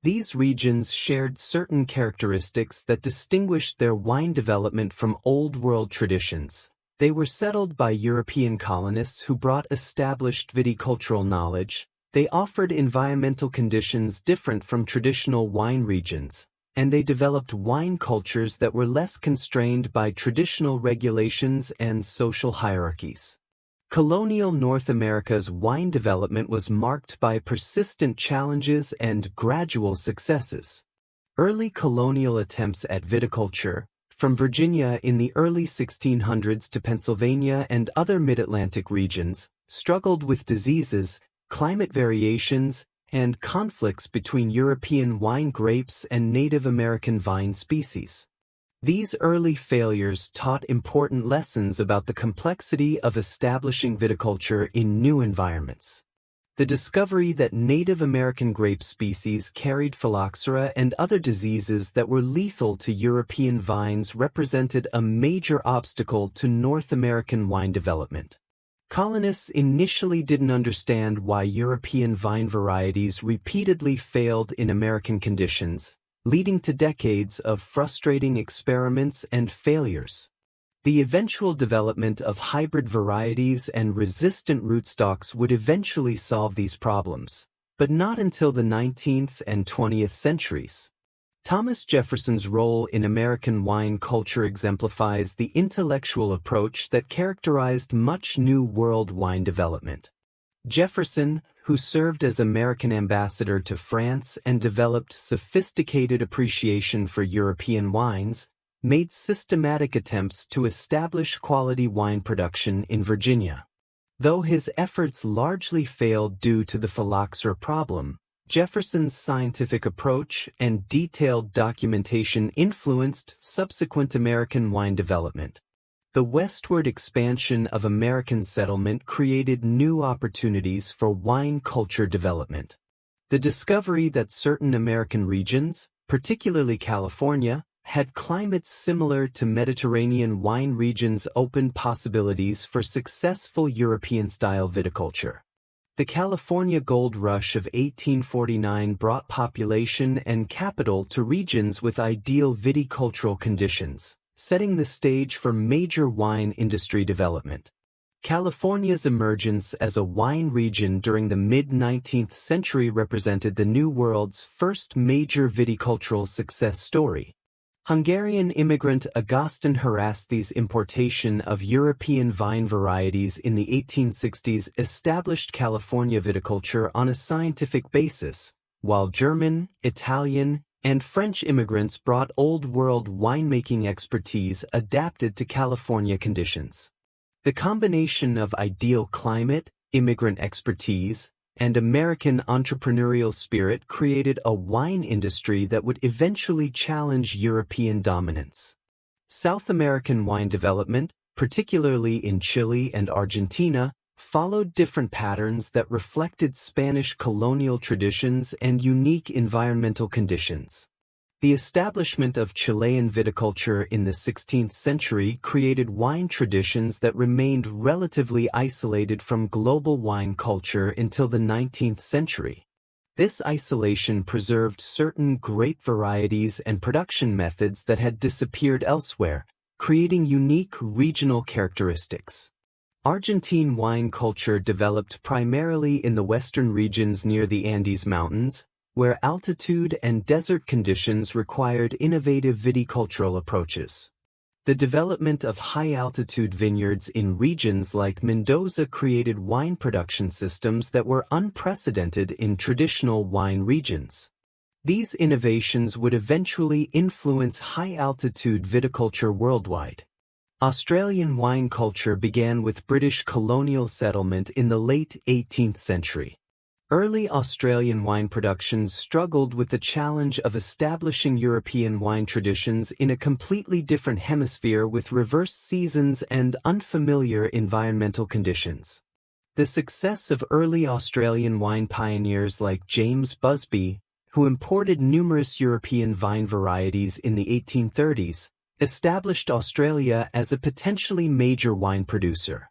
These regions shared certain characteristics that distinguished their wine development from Old World traditions. They were settled by European colonists who brought established viticultural knowledge, They offered environmental conditions different from traditional wine regions, and they developed wine cultures that were less constrained by traditional regulations and social hierarchies. Colonial North America's wine development was marked by persistent challenges and gradual successes. Early colonial attempts at viticulture, from Virginia in the early 1600s to Pennsylvania and other mid-Atlantic regions, struggled with diseases, climate variations, and conflicts between European wine grapes and Native American vine species. These early failures taught important lessons about the complexity of establishing viticulture in new environments. The discovery that Native American grape species carried phylloxera and other diseases that were lethal to European vines represented a major obstacle to North American wine development. Colonists initially didn't understand why European vine varieties repeatedly failed in American conditions, leading to decades of frustrating experiments and failures. The eventual development of hybrid varieties and resistant rootstocks would eventually solve these problems, but not until the 19th and 20th centuries. Thomas Jefferson's role in American wine culture exemplifies the intellectual approach that characterized much New World wine development. Jefferson, who served as American ambassador to France and developed sophisticated appreciation for European wines, made systematic attempts to establish quality wine production in Virginia. Though his efforts largely failed due to the phylloxera problem, Jefferson's scientific approach and detailed documentation influenced subsequent American wine development. The westward expansion of American settlement created new opportunities for wine culture development. The discovery that certain American regions, particularly California, had climates similar to Mediterranean wine regions opened possibilities for successful European-style viticulture. The California Gold Rush of 1849 brought population and capital to regions with ideal viticultural conditions, setting the stage for major wine industry development. California's emergence as a wine region during the mid-19th century represented the New World's first major viticultural success story. Hungarian immigrant Augustin Haraszthy's importation of European vine varieties in the 1860s established California viticulture on a scientific basis, while German, Italian, and French immigrants brought Old World winemaking expertise adapted to California conditions. The combination of ideal climate, immigrant expertise, and American entrepreneurial spirit created a wine industry that would eventually challenge European dominance. South American wine development, particularly in Chile and Argentina, followed different patterns that reflected Spanish colonial traditions and unique environmental conditions. The establishment of Chilean viticulture in the 16th century created wine traditions that remained relatively isolated from global wine culture until the 19th century. This isolation preserved certain grape varieties and production methods that had disappeared elsewhere, creating unique regional characteristics. Argentine wine culture developed primarily in the western regions near the Andes Mountains, where altitude and desert conditions required innovative viticultural approaches. The development of high-altitude vineyards in regions like Mendoza created wine production systems that were unprecedented in traditional wine regions. These innovations would eventually influence high-altitude viticulture worldwide. Australian wine culture began with British colonial settlement in the late 18th century. Early Australian wine productions struggled with the challenge of establishing European wine traditions in a completely different hemisphere with reversed seasons and unfamiliar environmental conditions. The success of early Australian wine pioneers like James Busby, who imported numerous European vine varieties in the 1830s, established Australia as a potentially major wine producer.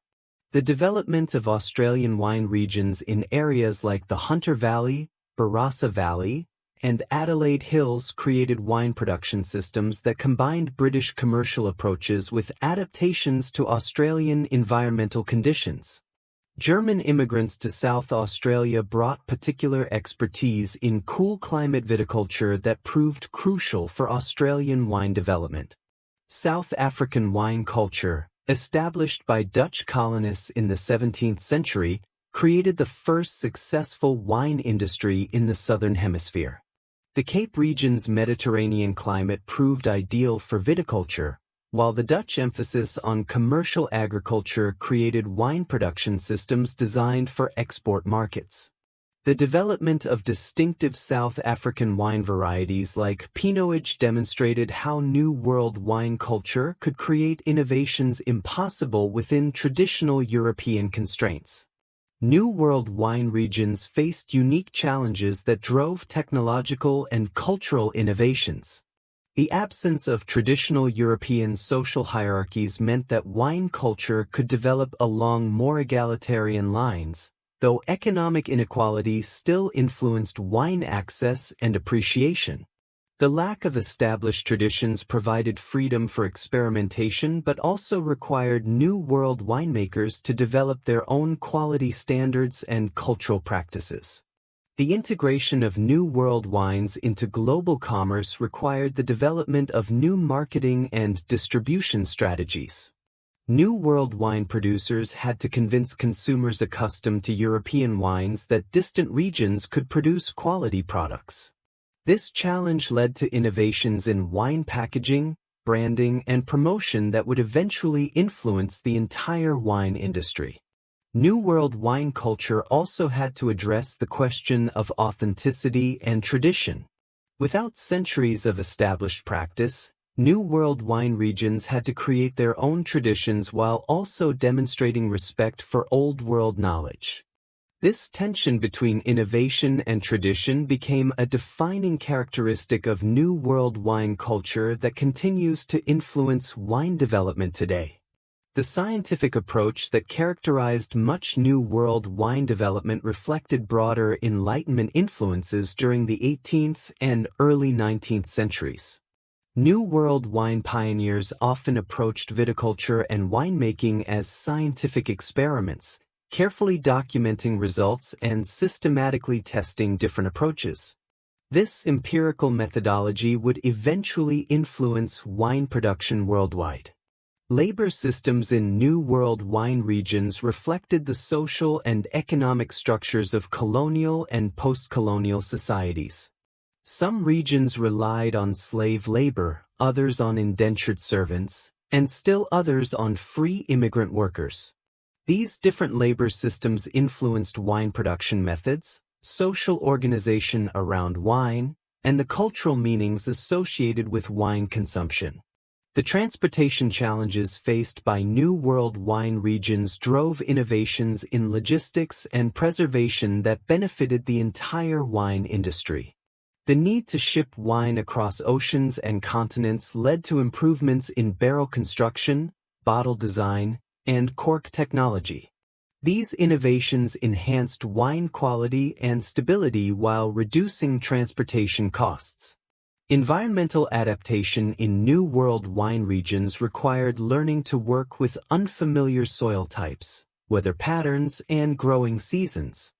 The development of Australian wine regions in areas like the Hunter Valley, Barossa Valley, and Adelaide Hills created wine production systems that combined British commercial approaches with adaptations to Australian environmental conditions. German immigrants to South Australia brought particular expertise in cool climate viticulture that proved crucial for Australian wine development. South African wine culture, established by Dutch colonists in the 17th century, created the first successful wine industry in the Southern Hemisphere. The Cape region's Mediterranean climate proved ideal for viticulture, while the Dutch emphasis on commercial agriculture created wine production systems designed for export markets. The development of distinctive South African wine varieties like Pinot demonstrated how New World wine culture could create innovations impossible within traditional European constraints. New World wine regions faced unique challenges that drove technological and cultural innovations. The absence of traditional European social hierarchies meant that wine culture could develop along more egalitarian lines, though economic inequalities still influenced wine access and appreciation. The lack of established traditions provided freedom for experimentation but also required New World winemakers to develop their own quality standards and cultural practices. The integration of New World wines into global commerce required the development of new marketing and distribution strategies. New World wine producers had to convince consumers accustomed to European wines that distant regions could produce quality products. This challenge led to innovations in wine packaging, branding, and promotion that would eventually influence the entire wine industry. New World wine culture also had to address the question of authenticity and tradition. Without centuries of established practice, New World wine regions had to create their own traditions while also demonstrating respect for Old World knowledge. This tension between innovation and tradition became a defining characteristic of New World wine culture that continues to influence wine development today. The scientific approach that characterized much New World wine development reflected broader Enlightenment influences during the 18th and early 19th centuries. New World wine pioneers often approached viticulture and winemaking as scientific experiments, carefully documenting results and systematically testing different approaches. This empirical methodology would eventually influence wine production worldwide. Labor systems in New World wine regions reflected the social and economic structures of colonial and post-colonial societies. Some regions relied on slave labor, others on indentured servants, and still others on free immigrant workers. These different labor systems influenced wine production methods, social organization around wine, and the cultural meanings associated with wine consumption. The transportation challenges faced by New World wine regions drove innovations in logistics and preservation that benefited the entire wine industry. The need to ship wine across oceans and continents led to improvements in barrel construction, bottle design, and cork technology. These innovations enhanced wine quality and stability while reducing transportation costs. Environmental adaptation in New World wine regions required learning to work with unfamiliar soil types, weather patterns, and growing seasons.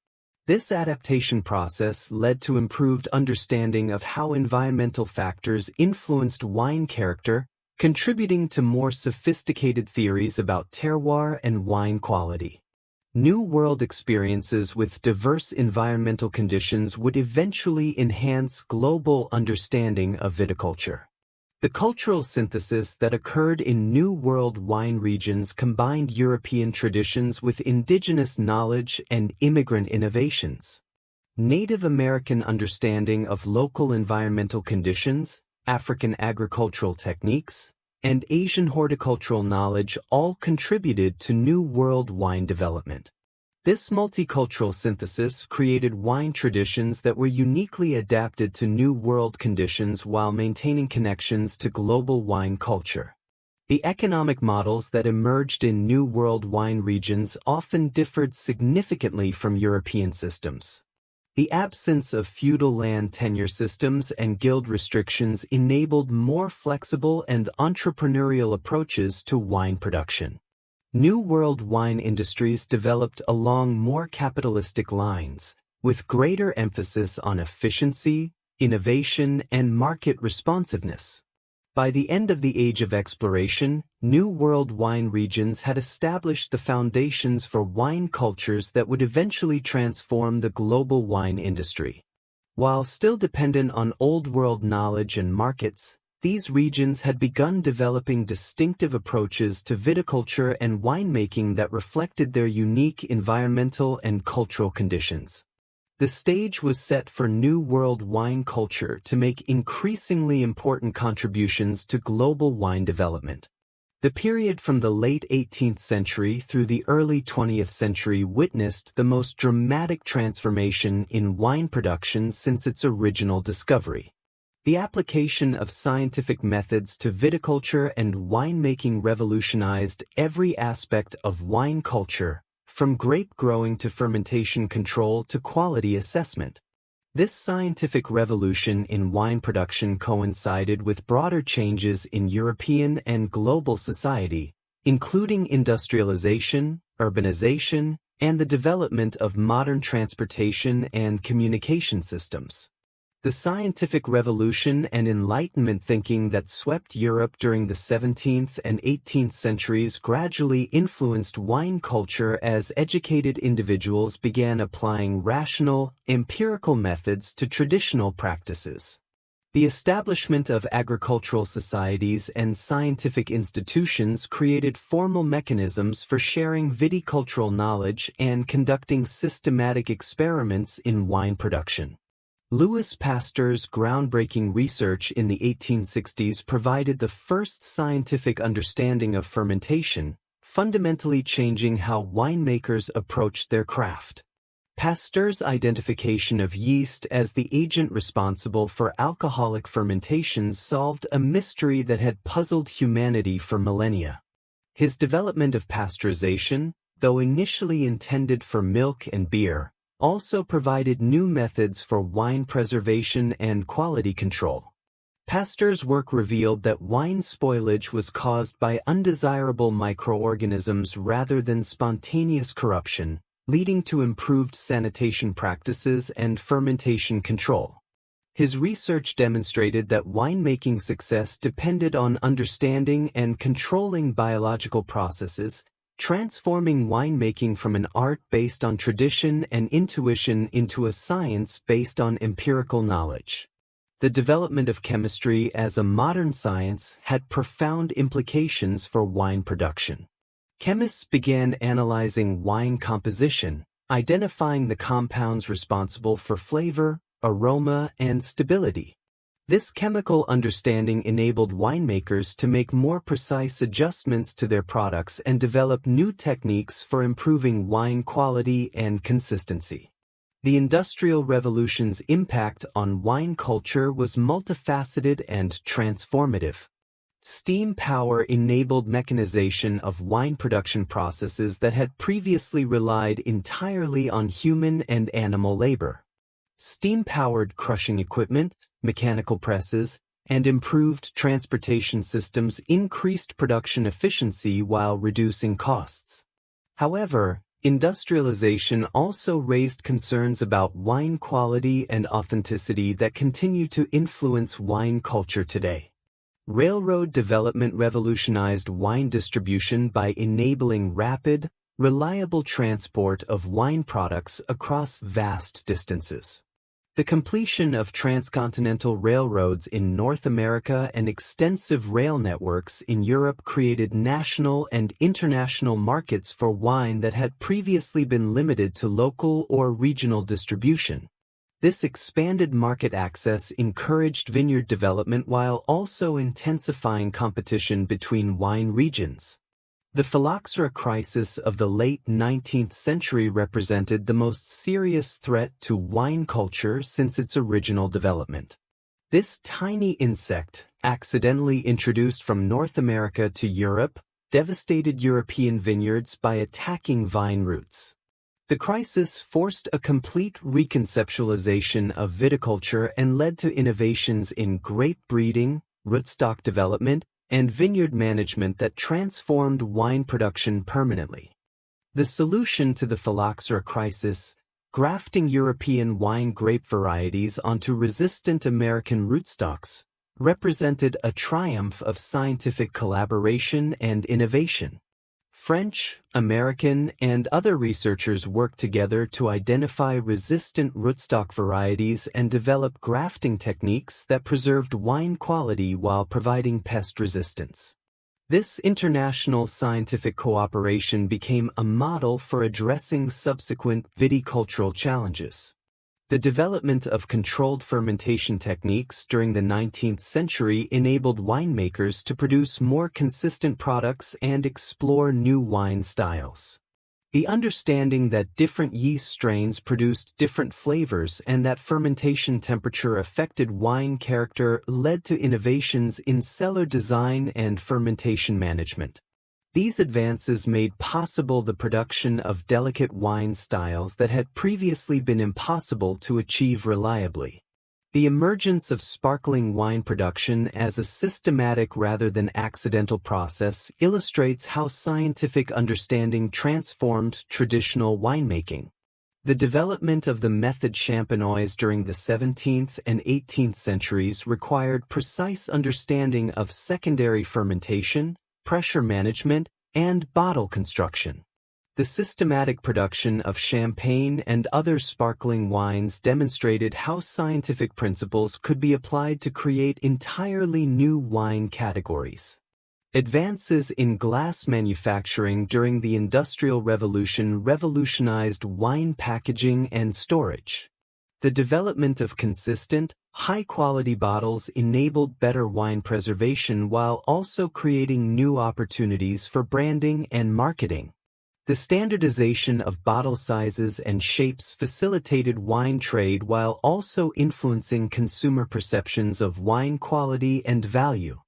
This adaptation process led to improved understanding of how environmental factors influenced wine character, contributing to more sophisticated theories about terroir and wine quality. New World experiences with diverse environmental conditions would eventually enhance global understanding of viticulture. The cultural synthesis that occurred in New World wine regions combined European traditions with indigenous knowledge and immigrant innovations. Native American understanding of local environmental conditions, African agricultural techniques, and Asian horticultural knowledge all contributed to New World wine development. This multicultural synthesis created wine traditions that were uniquely adapted to New World conditions while maintaining connections to global wine culture. The economic models that emerged in New World wine regions often differed significantly from European systems. The absence of feudal land tenure systems and guild restrictions enabled more flexible and entrepreneurial approaches to wine production. New World wine industries developed along more capitalistic lines, with greater emphasis on efficiency, innovation, and market responsiveness. By the end of the Age of Exploration, New World wine regions had established the foundations for wine cultures that would eventually transform the global wine industry. While still dependent on Old World knowledge and markets, these regions had begun developing distinctive approaches to viticulture and winemaking that reflected their unique environmental and cultural conditions. The stage was set for New World wine culture to make increasingly important contributions to global wine development. The period from the late 18th century through the early 20th century witnessed the most dramatic transformation in wine production since its original discovery. The application of scientific methods to viticulture and winemaking revolutionized every aspect of wine culture, from grape growing to fermentation control to quality assessment. This scientific revolution in wine production coincided with broader changes in European and global society, including industrialization, urbanization, and the development of modern transportation and communication systems. The scientific revolution and Enlightenment thinking that swept Europe during the 17th and 18th centuries gradually influenced wine culture as educated individuals began applying rational, empirical methods to traditional practices. The establishment of agricultural societies and scientific institutions created formal mechanisms for sharing viticultural knowledge and conducting systematic experiments in wine production. Louis Pasteur's groundbreaking research in the 1860s provided the first scientific understanding of fermentation, fundamentally changing how winemakers approached their craft. Pasteur's identification of yeast as the agent responsible for alcoholic fermentations solved a mystery that had puzzled humanity for millennia. His development of pasteurization, though initially intended for milk and beer, also provided new methods for wine preservation and quality control. Pasteur's work revealed that wine spoilage was caused by undesirable microorganisms rather than spontaneous corruption, leading to improved sanitation practices and fermentation control. His research demonstrated that winemaking success depended on understanding and controlling biological processes, transforming winemaking from an art based on tradition and intuition into a science based on empirical knowledge. The development of chemistry as a modern science had profound implications for wine production. Chemists began analyzing wine composition, identifying the compounds responsible for flavor, aroma, and stability. This chemical understanding enabled winemakers to make more precise adjustments to their products and develop new techniques for improving wine quality and consistency. The Industrial Revolution's impact on wine culture was multifaceted and transformative. Steam power enabled mechanization of wine production processes that had previously relied entirely on human and animal labor. Steam-powered crushing equipment, mechanical presses, and improved transportation systems increased production efficiency while reducing costs. However, industrialization also raised concerns about wine quality and authenticity that continue to influence wine culture today. Railroad development revolutionized wine distribution by enabling rapid, reliable transport of wine products across vast distances. The completion of transcontinental railroads in North America and extensive rail networks in Europe created national and international markets for wine that had previously been limited to local or regional distribution. This expanded market access encouraged vineyard development while also intensifying competition between wine regions. The phylloxera crisis of the late 19th century represented the most serious threat to wine culture since its original development. This tiny insect, accidentally introduced from North America to Europe, devastated European vineyards by attacking vine roots. The crisis forced a complete reconceptualization of viticulture and led to innovations in grape breeding, rootstock development, and vineyard management that transformed wine production permanently. The solution to the phylloxera crisis, grafting European wine grape varieties onto resistant American rootstocks, represented a triumph of scientific collaboration and innovation. French, American, and other researchers worked together to identify resistant rootstock varieties and develop grafting techniques that preserved wine quality while providing pest resistance. This international scientific cooperation became a model for addressing subsequent viticultural challenges. The development of controlled fermentation techniques during the 19th century enabled winemakers to produce more consistent products and explore new wine styles. The understanding that different yeast strains produced different flavors and that fermentation temperature affected wine character led to innovations in cellar design and fermentation management. These advances made possible the production of delicate wine styles that had previously been impossible to achieve reliably. The emergence of sparkling wine production as a systematic rather than accidental process illustrates how scientific understanding transformed traditional winemaking. The development of the method champenoise during the 17th and 18th centuries required precise understanding of secondary fermentation, pressure management, and bottle construction. The systematic production of champagne and other sparkling wines demonstrated how scientific principles could be applied to create entirely new wine categories. Advances in glass manufacturing during the Industrial Revolution revolutionized wine packaging and storage. The development of consistent, high-quality bottles enabled better wine preservation while also creating new opportunities for branding and marketing. The standardization of bottle sizes and shapes facilitated wine trade while also influencing consumer perceptions of wine quality and value.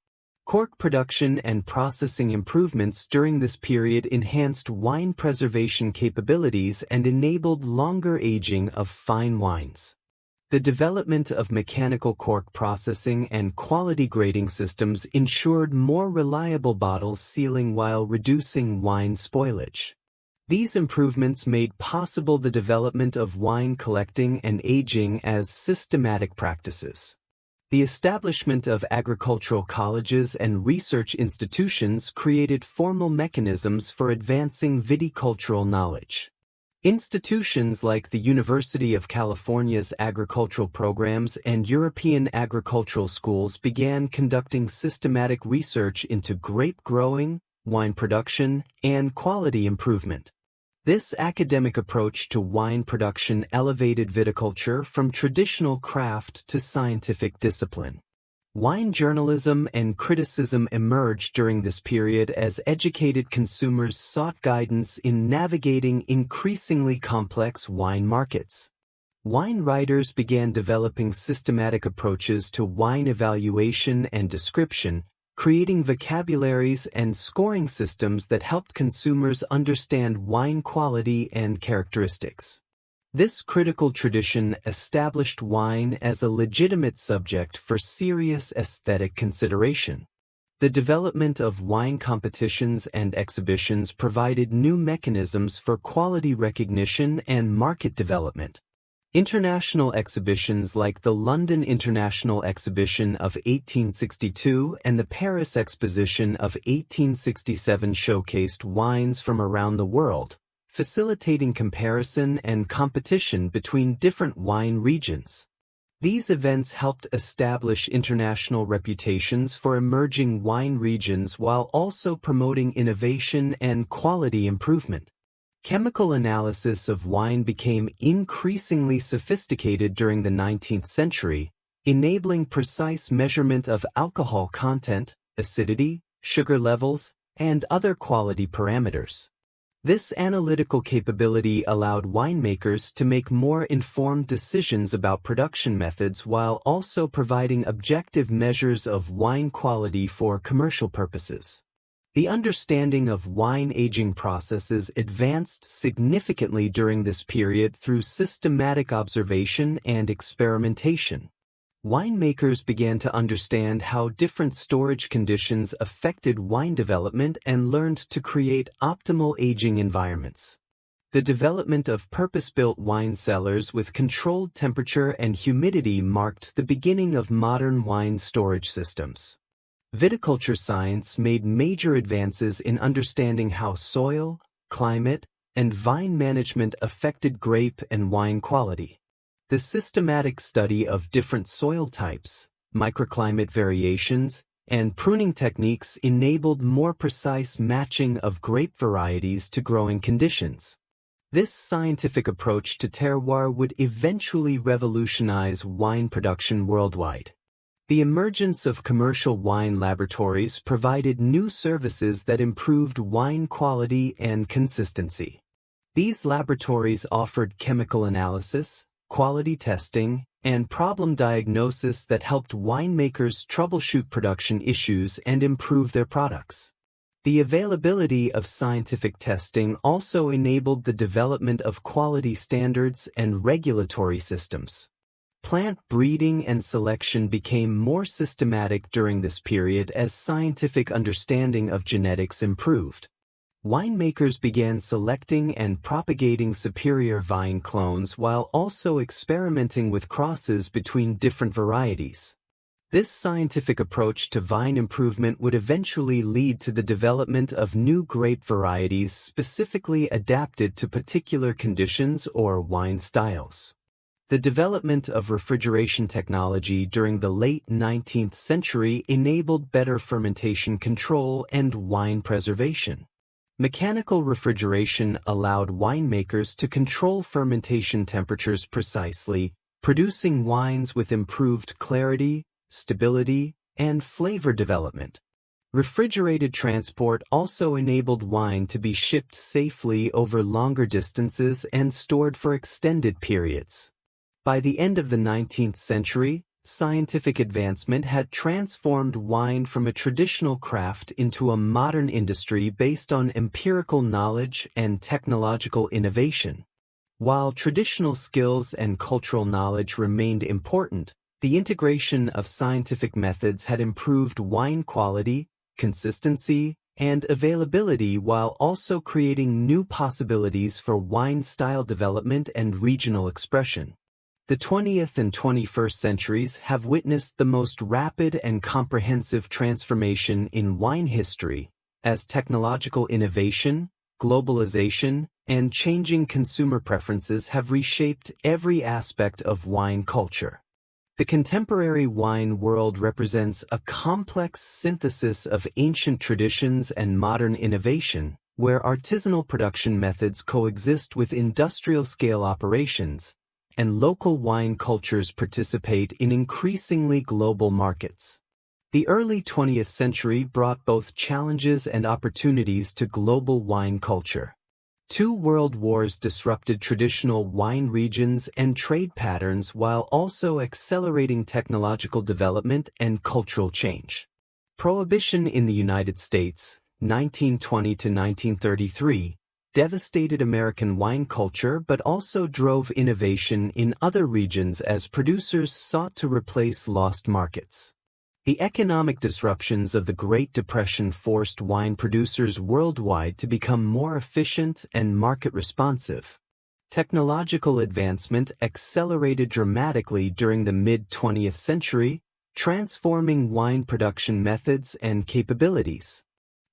Cork production and processing improvements during this period enhanced wine preservation capabilities and enabled longer aging of fine wines. The development of mechanical cork processing and quality grading systems ensured more reliable bottle sealing while reducing wine spoilage. These improvements made possible the development of wine collecting and aging as systematic practices. The establishment of agricultural colleges and research institutions created formal mechanisms for advancing viticultural knowledge. Institutions like the University of California's agricultural programs and European agricultural schools began conducting systematic research into grape growing, wine production, and quality improvement. This academic approach to wine production elevated viticulture from traditional craft to scientific discipline. Wine journalism and criticism emerged during this period as educated consumers sought guidance in navigating increasingly complex wine markets. Wine writers began developing systematic approaches to wine evaluation and description, creating vocabularies and scoring systems that helped consumers understand wine quality and characteristics. This critical tradition established wine as a legitimate subject for serious aesthetic consideration. The development of wine competitions and exhibitions provided new mechanisms for quality recognition and market development. International exhibitions like the London International Exhibition of 1862 and the Paris Exposition of 1867 showcased wines from around the world, facilitating comparison and competition between different wine regions. These events helped establish international reputations for emerging wine regions while also promoting innovation and quality improvement. Chemical analysis of wine became increasingly sophisticated during the 19th century, enabling precise measurement of alcohol content, acidity, sugar levels, and other quality parameters. This analytical capability allowed winemakers to make more informed decisions about production methods while also providing objective measures of wine quality for commercial purposes. The understanding of wine aging processes advanced significantly during this period through systematic observation and experimentation. Winemakers began to understand how different storage conditions affected wine development and learned to create optimal aging environments. The development of purpose-built wine cellars with controlled temperature and humidity marked the beginning of modern wine storage systems. Viticulture science made major advances in understanding how soil, climate, and vine management affected grape and wine quality. The systematic study of different soil types, microclimate variations, and pruning techniques enabled more precise matching of grape varieties to growing conditions. This scientific approach to terroir would eventually revolutionize wine production worldwide. The emergence of commercial wine laboratories provided new services that improved wine quality and consistency. These laboratories offered chemical analysis, quality testing, and problem diagnosis that helped winemakers troubleshoot production issues and improve their products. The availability of scientific testing also enabled the development of quality standards and regulatory systems. Plant breeding and selection became more systematic during this period as scientific understanding of genetics improved. Winemakers began selecting and propagating superior vine clones while also experimenting with crosses between different varieties. This scientific approach to vine improvement would eventually lead to the development of new grape varieties specifically adapted to particular conditions or wine styles. The development of refrigeration technology during the late 19th century enabled better fermentation control and wine preservation. Mechanical refrigeration allowed winemakers to control fermentation temperatures precisely, producing wines with improved clarity, stability, and flavor development. Refrigerated transport also enabled wine to be shipped safely over longer distances and stored for extended periods. By the end of the 19th century, scientific advancement had transformed wine from a traditional craft into a modern industry based on empirical knowledge and technological innovation. While traditional skills and cultural knowledge remained important, the integration of scientific methods had improved wine quality, consistency, and availability while also creating new possibilities for wine style development and regional expression. The 20th and 21st centuries have witnessed the most rapid and comprehensive transformation in wine history, as technological innovation, globalization, and changing consumer preferences have reshaped every aspect of wine culture. The contemporary wine world represents a complex synthesis of ancient traditions and modern innovation, where artisanal production methods coexist with industrial-scale operations, and local wine cultures participate in increasingly global markets. The early 20th century brought both challenges and opportunities to global wine culture. Two world wars disrupted traditional wine regions and trade patterns while also accelerating technological development and cultural change. Prohibition in the United States, 1920 to 1933, devastated American wine culture but also drove innovation in other regions as producers sought to replace lost markets. The economic disruptions of the Great Depression forced wine producers worldwide to become more efficient and market-responsive. Technological advancement accelerated dramatically during the mid-20th century, transforming wine production methods and capabilities.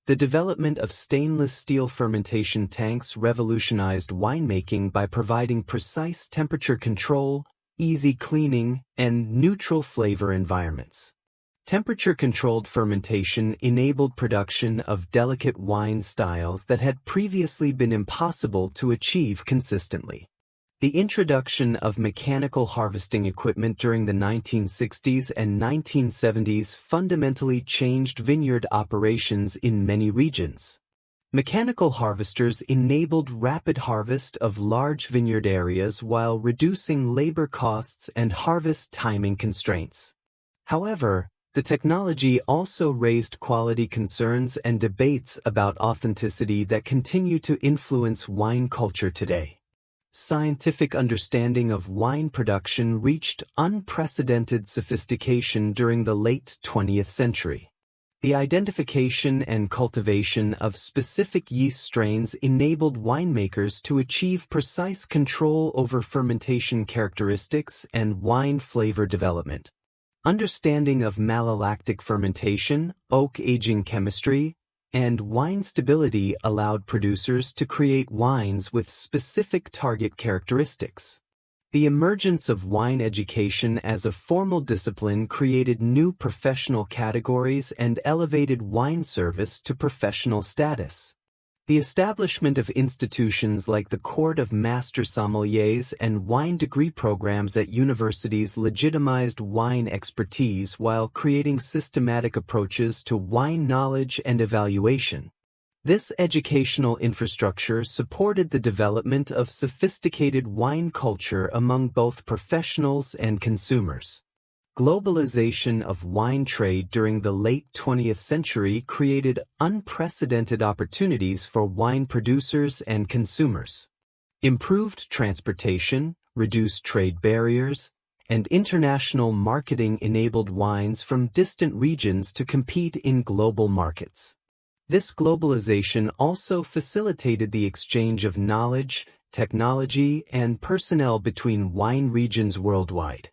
The development of stainless steel fermentation tanks revolutionized winemaking by providing precise temperature control, easy cleaning, and neutral flavor environments. Temperature-controlled fermentation enabled production of delicate wine styles that had previously been impossible to achieve consistently. The introduction of mechanical harvesting equipment during the 1960s and 1970s fundamentally changed vineyard operations in many regions. Mechanical harvesters enabled rapid harvest of large vineyard areas while reducing labor costs and harvest timing constraints. However, the technology also raised quality concerns and debates about authenticity that continue to influence wine culture today. scientific understanding of wine production reached unprecedented sophistication during the late 20th century. The identification and cultivation of specific yeast strains enabled winemakers to achieve precise control over fermentation characteristics and wine flavor development. Understanding of malolactic fermentation, oak aging chemistry, and wine stability allowed producers to create wines with specific target characteristics. The emergence of wine education as a formal discipline created new professional categories and elevated wine service to professional status. The establishment of institutions like the Court of Master Sommeliers and wine degree programs at universities legitimized wine expertise while creating systematic approaches to wine knowledge and evaluation. This educational infrastructure supported the development of sophisticated wine culture among both professionals and consumers. Globalization of wine trade during the late 20th century created unprecedented opportunities for wine producers and consumers. Improved transportation, reduced trade barriers, and international marketing enabled wines from distant regions to compete in global markets. This globalization also facilitated the exchange of knowledge, technology, and personnel between wine regions worldwide.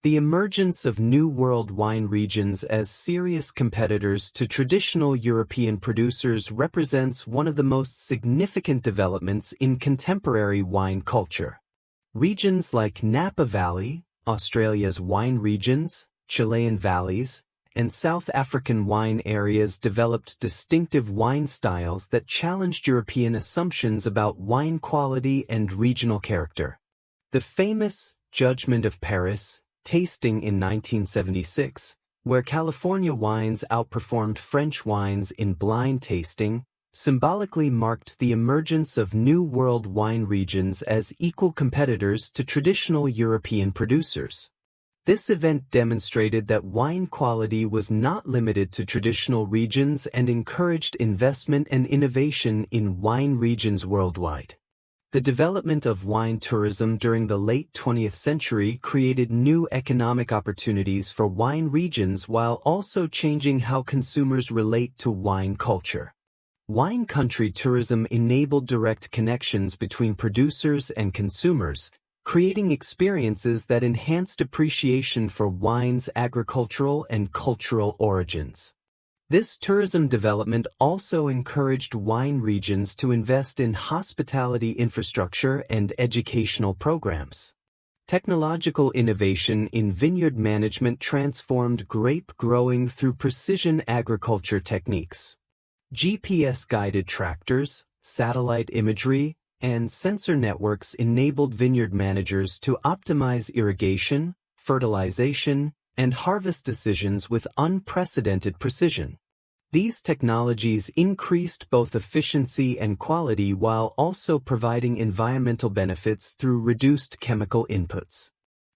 The emergence of New World wine regions as serious competitors to traditional European producers represents one of the most significant developments in contemporary wine culture. Regions like Napa Valley, Australia's wine regions, Chilean valleys, and South African wine areas developed distinctive wine styles that challenged European assumptions about wine quality and regional character. The famous Judgment of Paris tasting in 1976, where California wines outperformed French wines in blind tasting, symbolically marked the emergence of New World wine regions as equal competitors to traditional European producers. This event demonstrated that wine quality was not limited to traditional regions and encouraged investment and innovation in wine regions worldwide. The development of wine tourism during the late 20th century created new economic opportunities for wine regions while also changing how consumers relate to wine culture. Wine country tourism enabled direct connections between producers and consumers, creating experiences that enhanced appreciation for wine's agricultural and cultural origins. This tourism development also encouraged wine regions to invest in hospitality infrastructure and educational programs. Technological innovation in vineyard management transformed grape growing through precision agriculture techniques. GPS-guided tractors, satellite imagery, and sensor networks enabled vineyard managers to optimize irrigation, fertilization, and harvest decisions with unprecedented precision. These technologies increased both efficiency and quality while also providing environmental benefits through reduced chemical inputs.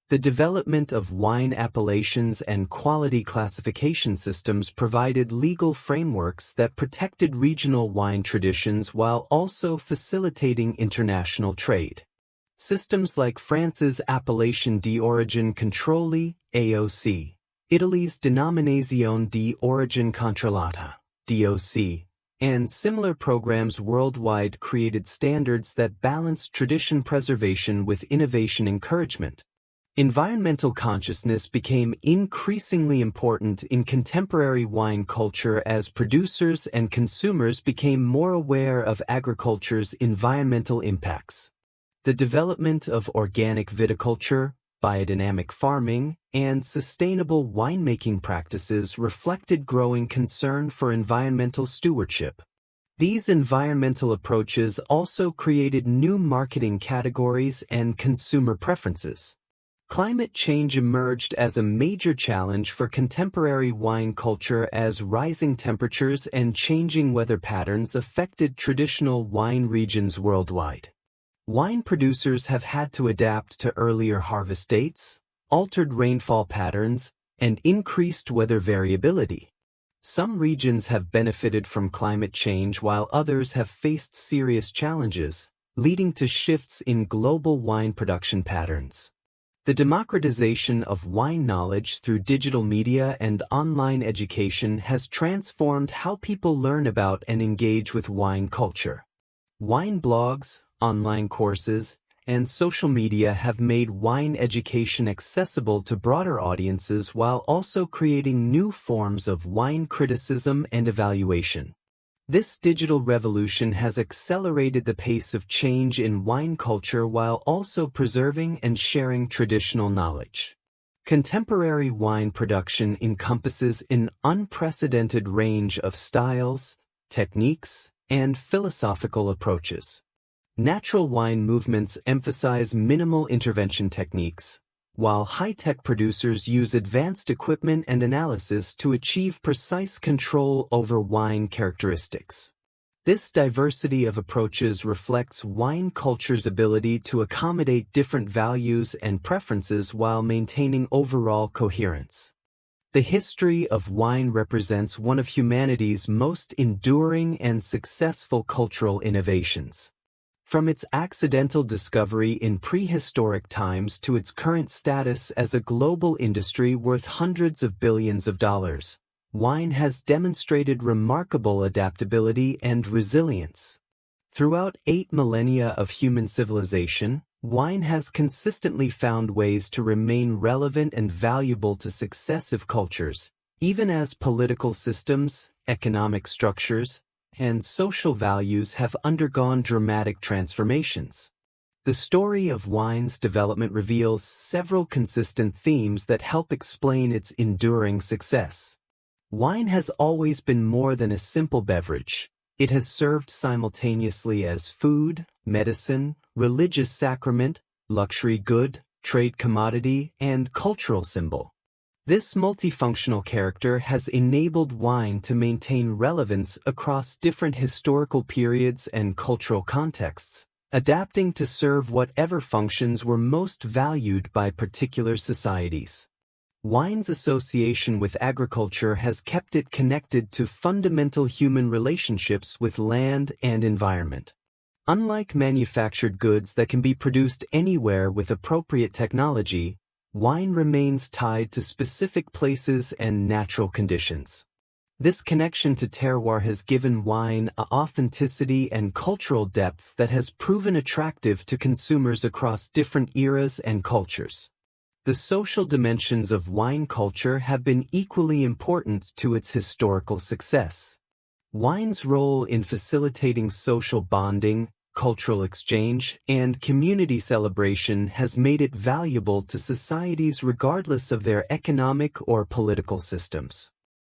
The development of wine appellations and quality classification systems provided legal frameworks that protected regional wine traditions while also facilitating international trade. Systems like France's Appellation d'Origine Contrôlée, AOC, Italy's Denominazione di Origine Controllata, DOC, and similar programs worldwide created standards that balanced tradition preservation with innovation encouragement. Environmental consciousness became increasingly important in contemporary wine culture as producers and consumers became more aware of agriculture's environmental impacts. The development of organic viticulture, biodynamic farming, and sustainable winemaking practices reflected growing concern for environmental stewardship. These environmental approaches also created new marketing categories and consumer preferences. Climate change emerged as a major challenge for contemporary wine culture as rising temperatures and changing weather patterns affected traditional wine regions worldwide. Wine producers have had to adapt to earlier harvest dates, altered rainfall patterns, and increased weather variability. Some regions have benefited from climate change while others have faced serious challenges, leading to shifts in global wine production patterns. The democratization of wine knowledge through digital media and online education has transformed how people learn about and engage with wine culture. Wine blogs, online courses, and social media have made wine education accessible to broader audiences while also creating new forms of wine criticism and evaluation. This digital revolution has accelerated the pace of change in wine culture while also preserving and sharing traditional knowledge. Contemporary wine production encompasses an unprecedented range of styles, techniques, and philosophical approaches. Natural wine movements emphasize minimal intervention techniques, while high-tech producers use advanced equipment and analysis to achieve precise control over wine characteristics. This diversity of approaches reflects wine culture's ability to accommodate different values and preferences while maintaining overall coherence. The history of wine represents one of humanity's most enduring and successful cultural innovations. From its accidental discovery in prehistoric times to its current status as a global industry worth hundreds of billions of dollars, wine has demonstrated remarkable adaptability and resilience. Throughout 8 millennia of human civilization, wine has consistently found ways to remain relevant and valuable to successive cultures, even as political systems, economic structures, and social values have undergone dramatic transformations. The story of wine's development reveals several consistent themes that help explain its enduring success. Wine has always been more than a simple beverage. It has served simultaneously as food, medicine, religious sacrament, luxury good, trade commodity, and cultural symbol. This multifunctional character has enabled wine to maintain relevance across different historical periods and cultural contexts, adapting to serve whatever functions were most valued by particular societies. Wine's association with agriculture has kept it connected to fundamental human relationships with land and environment. Unlike manufactured goods that can be produced anywhere with appropriate technology, wine remains tied to specific places and natural conditions. This connection to terroir has given wine an authenticity and cultural depth that has proven attractive to consumers across different eras and cultures. The social dimensions of wine culture have been equally important to its historical success. Wine's role in facilitating social bonding, cultural exchange, and community celebration has made it valuable to societies regardless of their economic or political systems.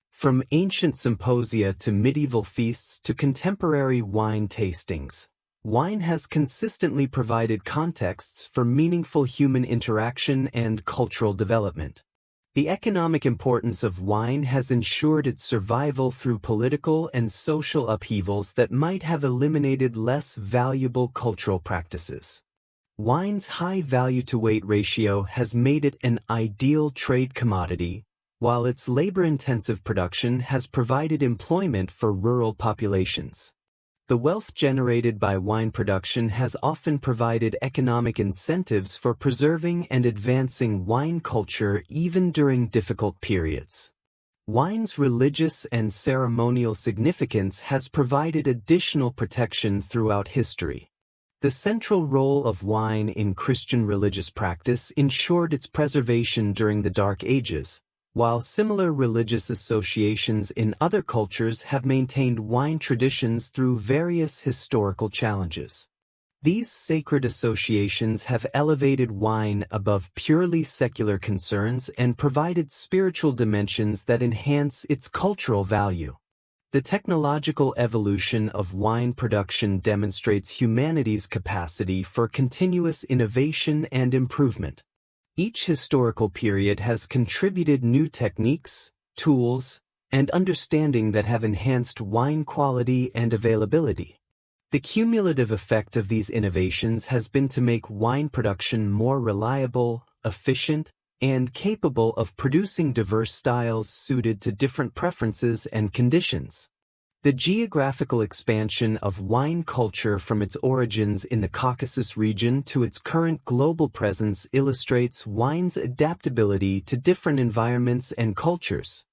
From ancient symposia to medieval feasts to contemporary wine tastings, wine has consistently provided contexts for meaningful human interaction and cultural development. The economic importance of wine has ensured its survival through political and social upheavals that might have eliminated less valuable cultural practices. Wine's high value-to-weight ratio has made it an ideal trade commodity, while its labor-intensive production has provided employment for rural populations. The wealth generated by wine production has often provided economic incentives for preserving and advancing wine culture even during difficult periods. Wine's religious and ceremonial significance has provided additional protection throughout history. The central role of wine in Christian religious practice ensured its preservation during the Dark Ages, while similar religious associations in other cultures have maintained wine traditions through various historical challenges. These sacred associations have elevated wine above purely secular concerns and provided spiritual dimensions that enhance its cultural value. The technological evolution of wine production demonstrates humanity's capacity for continuous innovation and improvement. Each historical period has contributed new techniques, tools, and understanding that have enhanced wine quality and availability. The cumulative effect of these innovations has been to make wine production more reliable, efficient, and capable of producing diverse styles suited to different preferences and conditions. The geographical expansion of wine culture from its origins in the Caucasus region to its current global presence illustrates wine's adaptability to different environments and cultures.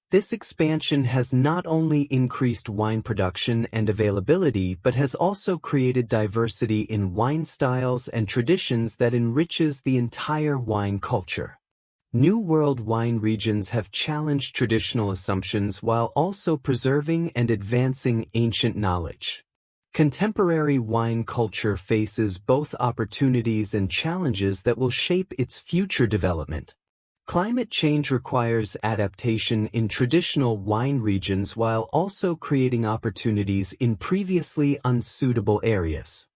This expansion has not only increased wine production and availability but has also created diversity in wine styles and traditions that enriches the entire wine culture. New World wine regions have challenged traditional assumptions while also preserving and advancing ancient knowledge. Contemporary wine culture faces both opportunities and challenges that will shape its future development. Climate change requires adaptation in traditional wine regions while also creating opportunities in previously unsuitable areas.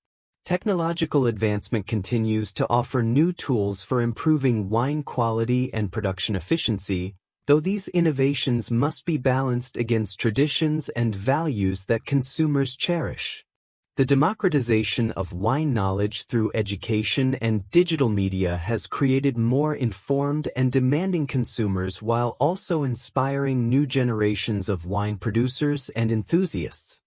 Technological advancement continues to offer new tools for improving wine quality and production efficiency, though these innovations must be balanced against traditions and values that consumers cherish. The democratization of wine knowledge through education and digital media has created more informed and demanding consumers while also inspiring new generations of wine producers and enthusiasts.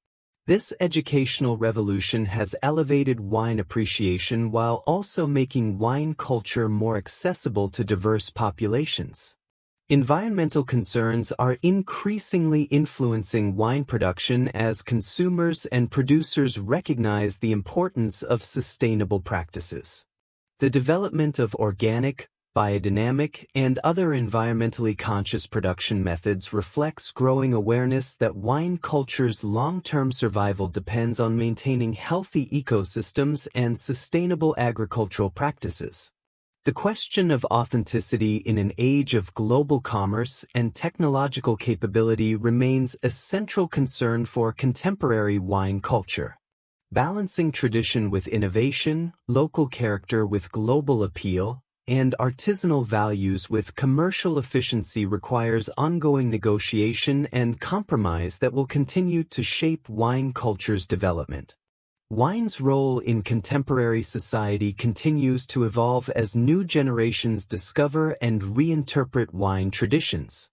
This educational revolution has elevated wine appreciation while also making wine culture more accessible to diverse populations. Environmental concerns are increasingly influencing wine production as consumers and producers recognize the importance of sustainable practices. The development of organic, biodynamic, and other environmentally conscious production methods reflects growing awareness that wine culture's long-term survival depends on maintaining healthy ecosystems and sustainable agricultural practices. The question of authenticity in an age of global commerce and technological capability remains a central concern for contemporary wine culture. Balancing tradition with innovation, local character with global appeal, and artisanal values with commercial efficiency requires ongoing negotiation and compromise that will continue to shape wine culture's development. Wine's role in contemporary society continues to evolve as new generations discover and reinterpret wine traditions.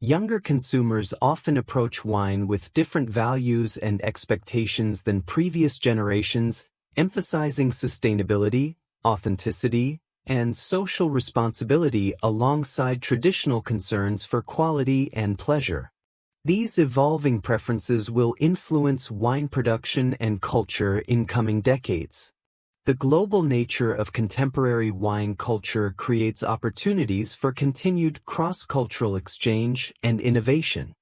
Younger consumers often approach wine with different values and expectations than previous generations, emphasizing sustainability, authenticity, and social responsibility alongside traditional concerns for quality and pleasure. These evolving preferences will influence wine production and culture in coming decades. The global nature of contemporary wine culture creates opportunities for continued cross-cultural exchange and innovation.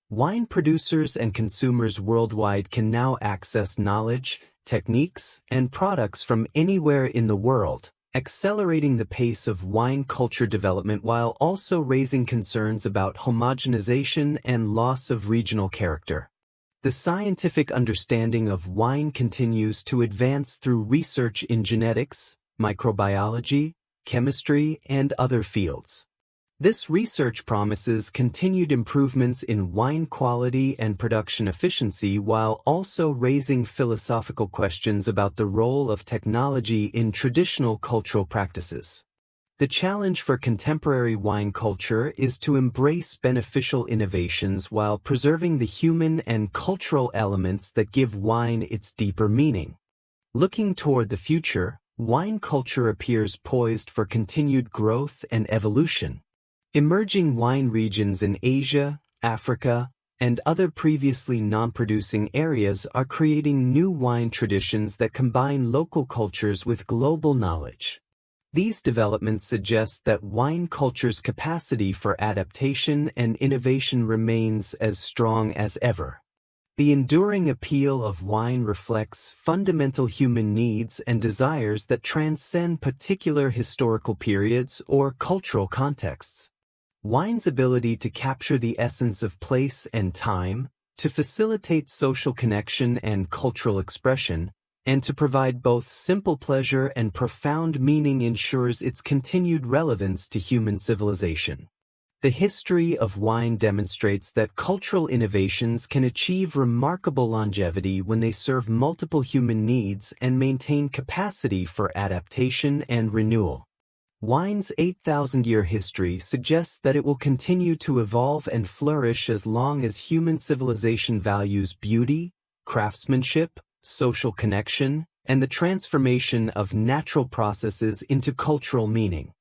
Wine producers and consumers worldwide can now access knowledge, techniques, and products from anywhere in the world, accelerating the pace of wine culture development while also raising concerns about homogenization and loss of regional character. The scientific understanding of wine continues to advance through research in genetics, microbiology, chemistry, and other fields. This research promises continued improvements in wine quality and production efficiency while also raising philosophical questions about the role of technology in traditional cultural practices. The challenge for contemporary wine culture is to embrace beneficial innovations while preserving the human and cultural elements that give wine its deeper meaning. Looking toward the future, wine culture appears poised for continued growth and evolution. Emerging wine regions in Asia, Africa, and other previously non-producing areas are creating new wine traditions that combine local cultures with global knowledge. These developments suggest that wine culture's capacity for adaptation and innovation remains as strong as ever. The enduring appeal of wine reflects fundamental human needs and desires that transcend particular historical periods or cultural contexts. Wine's ability to capture the essence of place and time, to facilitate social connection and cultural expression, and to provide both simple pleasure and profound meaning ensures its continued relevance to human civilization. The history of wine demonstrates that cultural innovations can achieve remarkable longevity when they serve multiple human needs and maintain capacity for adaptation and renewal. Wine's 8,000-year history suggests that it will continue to evolve and flourish as long as human civilization values beauty, craftsmanship, social connection, and the transformation of natural processes into cultural meaning.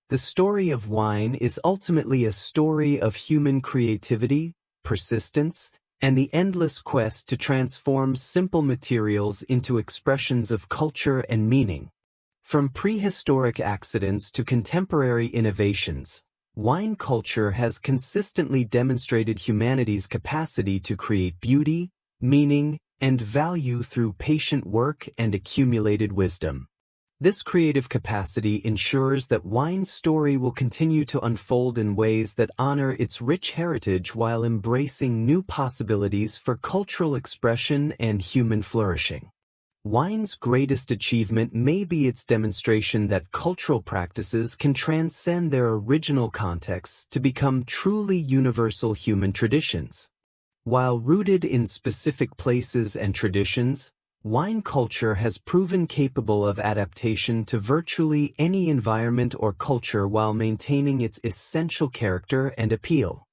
The story of wine is ultimately a story of human creativity, persistence, and the endless quest to transform simple materials into expressions of culture and meaning. From prehistoric accidents to contemporary innovations, wine culture has consistently demonstrated humanity's capacity to create beauty, meaning, and value through patient work and accumulated wisdom. This creative capacity ensures that wine's story will continue to unfold in ways that honor its rich heritage while embracing new possibilities for cultural expression and human flourishing. Wine's greatest achievement may be its demonstration that cultural practices can transcend their original contexts to become truly universal human traditions. While rooted in specific places and traditions, wine culture has proven capable of adaptation to virtually any environment or culture while maintaining its essential character and appeal.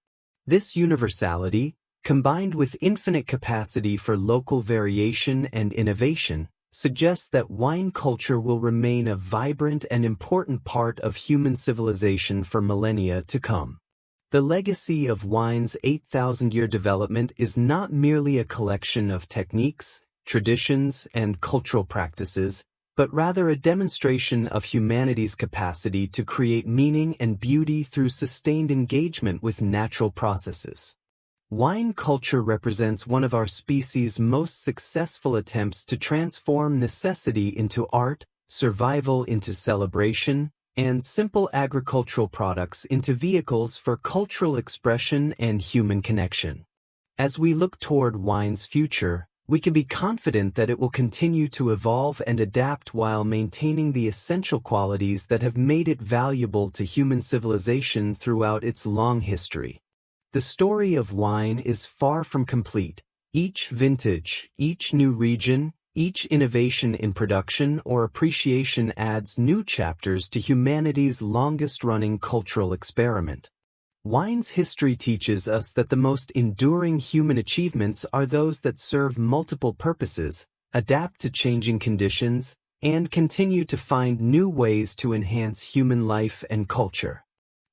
This universality, combined with infinite capacity for local variation and innovation, suggests that wine culture will remain a vibrant and important part of human civilization for millennia to come. The legacy of wine's 8,000-year development is not merely a collection of techniques, traditions, and cultural practices, but rather a demonstration of humanity's capacity to create meaning and beauty through sustained engagement with natural processes. Wine culture represents one of our species' most successful attempts to transform necessity into art, survival into celebration, and simple agricultural products into vehicles for cultural expression and human connection. As we look toward wine's future, we can be confident that it will continue to evolve and adapt while maintaining the essential qualities that have made it valuable to human civilization throughout its long history. The story of wine is far from complete. Each vintage, each new region, each innovation in production or appreciation adds new chapters to humanity's longest-running cultural experiment. Wine's history teaches us that the most enduring human achievements are those that serve multiple purposes, adapt to changing conditions, and continue to find new ways to enhance human life and culture.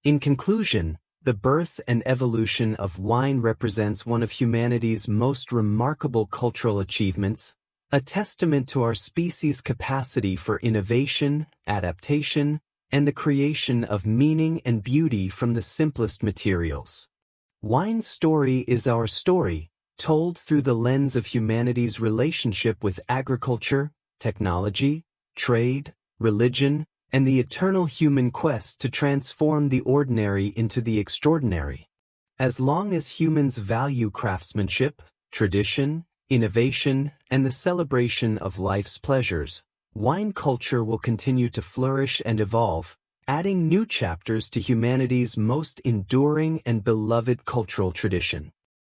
In conclusion, the birth and evolution of wine represents one of humanity's most remarkable cultural achievements, a testament to our species' capacity for innovation, adaptation, and the creation of meaning and beauty from the simplest materials. Wine's story is our story, told through the lens of humanity's relationship with agriculture, technology, trade, religion, and the eternal human quest to transform the ordinary into the extraordinary. As long as humans value craftsmanship, tradition, innovation, and the celebration of life's pleasures, wine culture will continue to flourish and evolve, adding new chapters to humanity's most enduring and beloved cultural tradition.